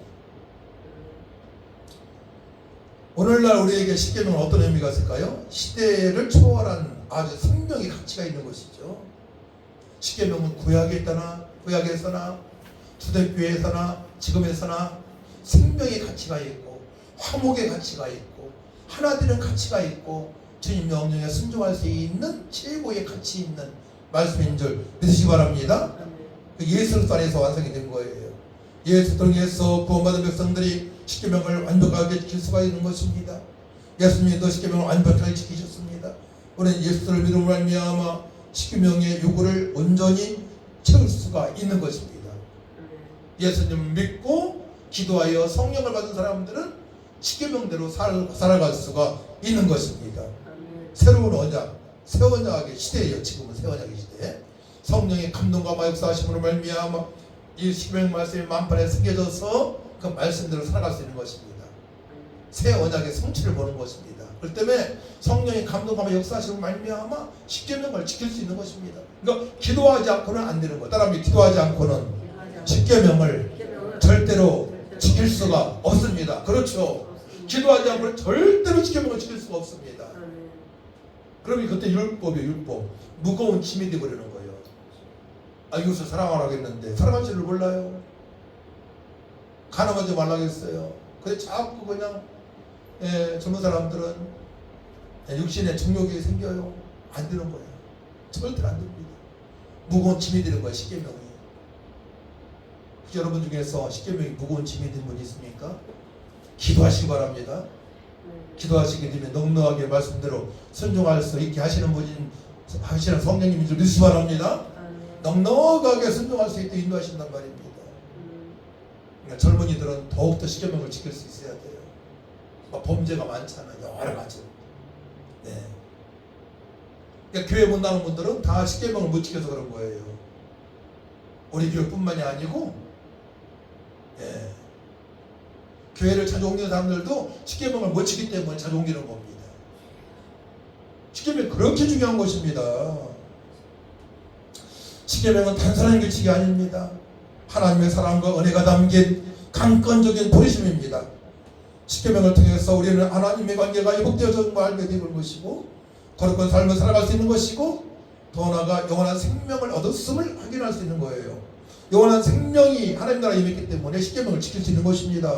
B: 오늘날 우리에게 십계명은 어떤 의미가 있을까요? 시대를 초월한 아주 생명의 가치가 있는 것이죠. 십계명은 구약에서나 초대교회에서나 지금에서나 생명의 가치가 있고, 화목의 가치가 있고, 하나 되는 가치가 있고, 주님 명령에 순종할 수 있는 최고의 가치 있는 말씀인 줄 믿으시기 바랍니다. 예수 안에서 완성이 된 거예요. 예수 통해서 구원받은 백성들이 십계명을 완벽하게 지킬 수가 있는 것입니다. 예수님도 십계명을 완벽하게 지키셨습니다. 우리는 예수를 믿음으로 말미암아 십계명의 요구를 온전히 채울 수가 있는 것입니다. 예수님 믿고 기도하여 성령을 받은 사람들은 십계명대로 살아갈 수가 있는 것입니다. 새로운 언약, 새 언약의 시대예요. 지금은 새 언약의 시대. 성령의 감동과 역사하심으로 말미암아 이 십계명 말씀이 만판에 새겨져서 그 말씀대로 살아갈 수 있는 것입니다. 새 언약의 성취를 보는 것입니다. 그렇기 때문에 성령의 감동과 역사하심으로 말미암아 십계명을 지킬 수 있는 것입니다. 그러니까 기도하지 않고는 안 되는 거예요. 따라하면 기도하지 않고는 십계명을 절대로 지킬 수가 없습니다. 그렇죠. 기도하지 않고는 절대로 십계명을 지킬 수가 없습니다. 그러면 그때 율법이에요. 율법. 무거운 짐이 되어버리는 거예요. 아, 이웃을 사랑하라고 했는데 사랑할 줄을 몰라요. 가늠하지 말라고 했어요. 근데 자꾸 그냥 젊은 사람들은 육신에 정욕이 생겨요. 안 되는 거예요. 절대로 안 됩니다. 무거운 짐이 되는 거예요. 십계명이. 여러분 중에서 십계명이 무거운 짐이 된 분이 있습니까? 기도하시기 바랍니다. 기도하시게 되면 넉넉하게 말씀대로 순종할 수 있게 하시는 성령님인 줄 믿으시기 바랍니다. 넉넉하게 순종할 수 있게 인도하신단 말입니다. 그러니까 젊은이들은 더욱더 십계명을 지킬 수 있어야 돼요. 범죄가 많잖아요. 여러 가지. 네. 그러니까 교회 못 나오는 분들은 다 십계명을 못 지켜서 그런 거예요. 우리 교회뿐만이 아니고, 교회를 자주 옮기는 사람들도 십계명을 못 지키기 때문에 자주 옮기는 겁니다. 십계명이 그렇게 중요한 것입니다. 십계명은 단순한 규칙이 아닙니다. 하나님의 사랑과 은혜가 담긴 강권적인 부르심입니다. 십계명을 통해서 우리는 하나님의 관계가 회복되어진 걸 알게 되는 것이고, 거룩한 삶을 살아갈 수 있는 것이고, 더 나아가 영원한 생명을 얻었음을 확인할 수 있는 거예요. 영원한 생명이 하나님 나라에 임했기 때문에 십계명을 지킬 수 있는 것입니다.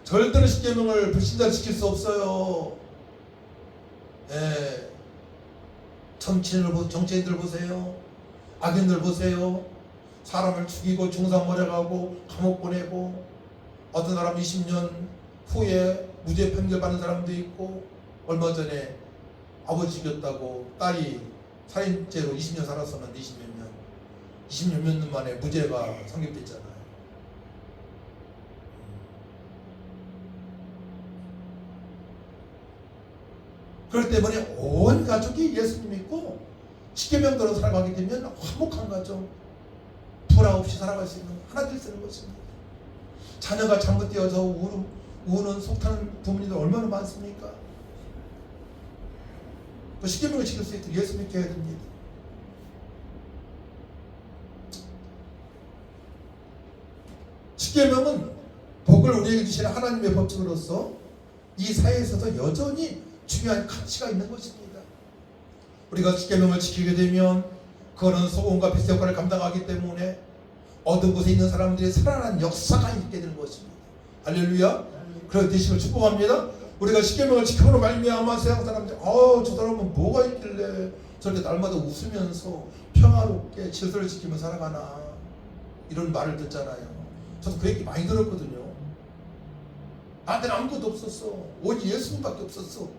B: 절대로 십계명을 불신자를 지킬 수 없어요. 정치인들 보세요. 악인들 보세요. 사람을 죽이고 중상모략하고 감옥 보내고, 어떤 사람 20년 후에 무죄 판결 받는 사람도 있고, 얼마 전에 아버지 죽였다고 딸이 살인죄로 20년 살았었는데 20몇 년 만에 무죄가 성립됐잖아요. 그렇기 때문에 온 가족이 예수님 믿고 십계명대로 살아가게 되면 화목한 가정, 불화 없이 살아갈 수 있는, 하나 될 수 있는 것입니다. 자녀가 잘못되어서 우는 속타는 부모님들 얼마나 많습니까? 그 십계명을 지킬 수 있도록 예수 믿게 해야 됩니다. 십계명은 복을 우리에게 주시는 하나님의 법칙으로서 이 사회에서도 여전히 중요한 가치가 있는 것입니다. 우리가 십계명을 지키게 되면 그거는 소금과 빛의 역할을 감당하기 때문에 어두운 곳에 있는 사람들이 살아나는 역사가 있게 되는 것입니다. 할렐루야. 그래서 되시길 축복합니다. 우리가 십계명을 지킴으로 말미암아 세상 사람들이 저 사람은 뭐가 있길래 저렇게 날마다 웃으면서 평화롭게 질서를 지키며 살아가나, 이런 말을 듣잖아요. 저도 그 얘기 많이 들었거든요. 나한테는 아무것도 없었어. 오직 예수님밖에 없었어.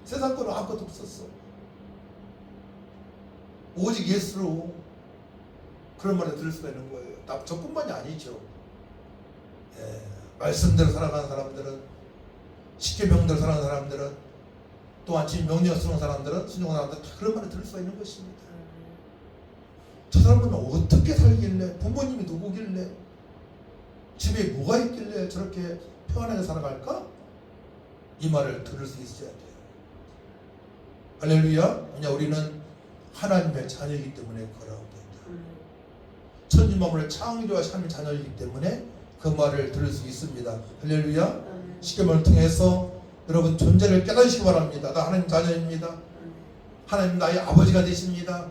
B: 세상 거는 아무것도 없었어. 오직 예수로. 그런 말을 들을 수가 있는 거예요. 저뿐만이 아니죠. 말씀대로 살아가는 사람들은, 십계명대로 살아가는 사람들은, 또한 지 명령 쓰는 사람들은, 순종하는 사람들은 다 그런 말을 들을 수가 있는 것입니다. 저 사람은 어떻게 살길래, 부모님이 누구길래, 집에 뭐가 있길래 저렇게 평안하게 살아갈까? 이 말을 들을 수 있어야 돼요. 할렐루야. 왜냐, 우리는 하나님의 자녀이기 때문에 그러합니다. 천지만물을 창조하신 하나님의 자녀이기 때문에 그 말을 들을 수 있습니다. 할렐루야. 십계명을 통해서 여러분 존재를 깨닫으시기 바랍니다. 나 하나님 자녀입니다. 하나님 나의 아버지가 되십니다.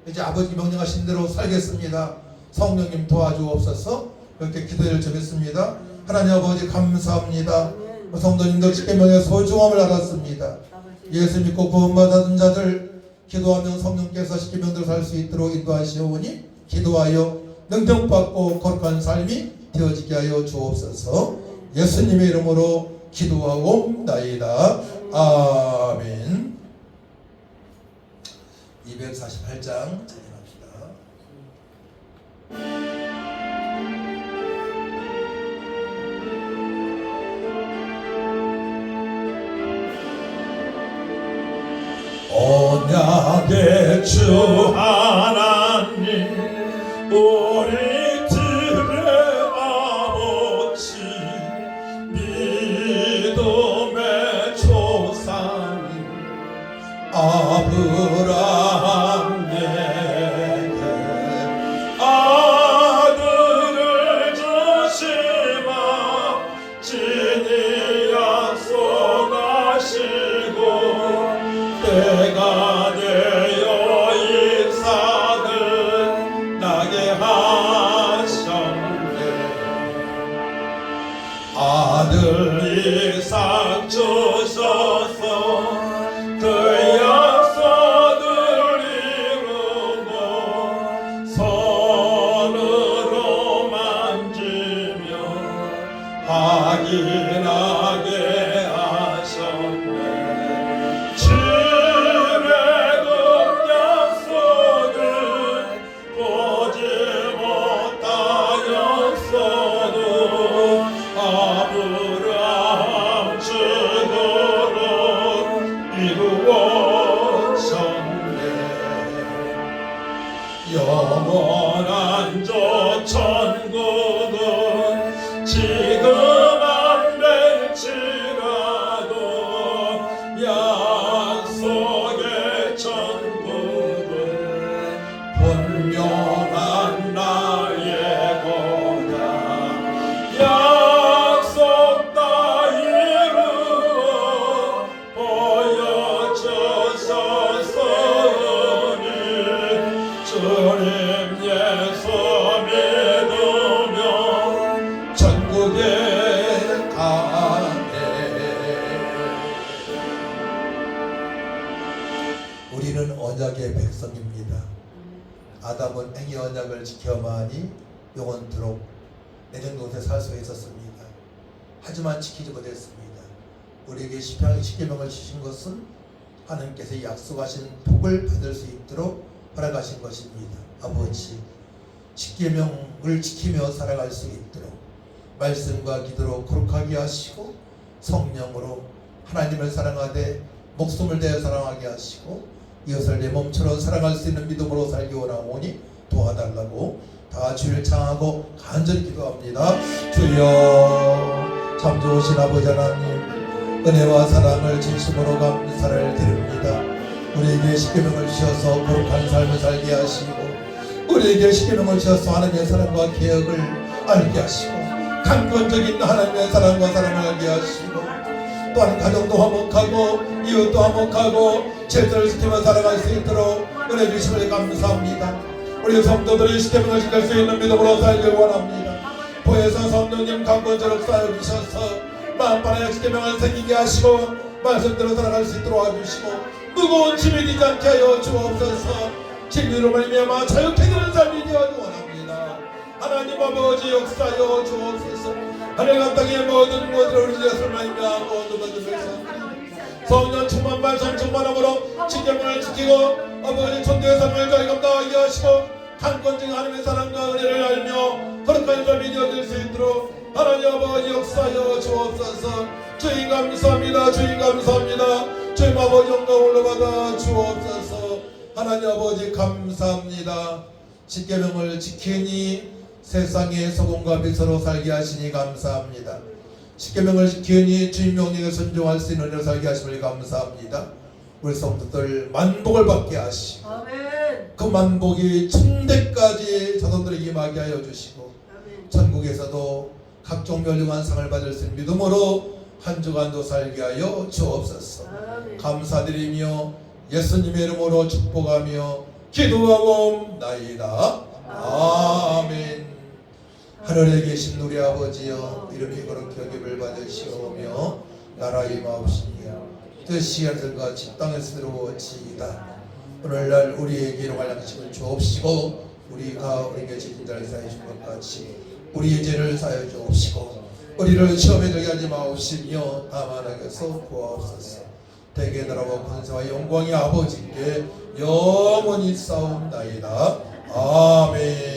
B: 이제 아버지 명령하신 대로 살겠습니다. 성령님 도와주옵소서. 이렇게 기도를 드렸습니다. 하나님 아버지 감사합니다. 성도님들 십계명의 소중함을 알았습니다. 예수 믿고 구원받은 자들 기도하면 성령께서 십계명대로 살 수 있도록 인도하시오니 기도하여 능력받고 거룩한 삶이 되어지게 하여 주옵소서. 예수님의 이름으로 기도하옵나이다. 아멘. 248장 찬양합시다.
A: 언약의 주 하나님, 우리들의 아버지, 믿음의 조상님, 아브라함 내게 아들
B: 언약의 백성입니다. 아담은 행위 언약을 지켜만이 영원토록 내정동에 살 수 있었습니다. 하지만 지키지 못했습니다. 우리에게 십계명을 주신 것은 하나님께서 약속하신 복을 받을 수 있도록 허락하신 것입니다. 아버지, 십계명을 지키며 살아갈 수 있도록 말씀과 기도로 거룩하게 하시고 성령으로 하나님을 사랑하되 목숨을 다해 사랑하게 하시고 이것을 내 몸처럼 사랑할 수 있는 믿음으로 살기 원하오니 도와달라고 다 주를 창하고 간절히 기도합니다. 주여, 참 좋으신 아버지 하나님, 은혜와 사랑을 진심으로 감사를 드립니다. 우리에게 십계명을 주셔서 거룩한 삶을 살게 하시고 우리에게 십계명을 주셔서 하나님의 사랑과 계획을 알게 하시고 강권적인 하나님의 사랑과 사랑을 알게 하시고 또한 가정도 화목하고 이웃도 화목하고 질서를 지키며 살아갈 수 있도록 은혜 주심을 감사합니다. 우리 성도들이 십계명을 지킬 수 있는 믿음으로 살길 원합니다. 보혜사 성령님 강권적으로 쌓여주셔서 마음판에 십계명을 생기게 하시고 말씀대로 살아갈 수 있도록 해주시고 무거운 짐이 되지 않게 하여 주옵소서. 진리로 말미암아 자유케 되는 삶이 되어주기 원합니다. 하나님 아버지 역사여 주옵소서. 하늘과 땅의 모든 것을 우리 예수를 말미암아 모든 것을 성령 충만 말씀 충만함으로 십계명을 지키고 아버지 천대의 삶을 저희 감당하게 하시고 강권적인 하나님의 사랑과 은혜를 알며 거룩한 삶이 되어질 수 있도록 하나님 아버지 역사여 주옵소서. 주님 감사합니다. 주님 감사합니다. 주님 아버지 영광 올라받아 주옵소서. 하나님 아버지 감사합니다. 십계명을 지키니 세상의 소금과 빛으로 살게 하시니 감사합니다. 십계명을 지키니 주님 명령에 순종할 수 있는 은혜로 살게 하심을 감사합니다. 우리 성도들 만복을 받게 하시고
C: 아멘.
B: 그 만복이 천대까지 자손들에게 임하게 하여 주시고
C: 아멘.
B: 천국에서도 각종 멸륭한 상을 받을 수 있는 믿음으로 한 주간도 살게 하여 주옵소서.
C: 아멘.
B: 감사드리며 예수님의 이름으로 축복하며 기도하옵나이다. 아멘. 하늘에 계신 우리 아버지여, 이름이 거룩히 여김을 받으시오며 나라 임하옵시며 뜻이 하늘과 같이 땅에서 이루어지이다. 오늘날 우리에게 일용할 양식을 주옵시고 우리가 우리에게 지은 자를 사해 준 것 같이 우리의 죄를 사해 주옵시고 우리를 시험에 들게 하지 마옵시며 다만 악에서 구하옵소서. 대개 나라와 권세와 영광이 아버지께 영원히 싸움나이다. 아멘.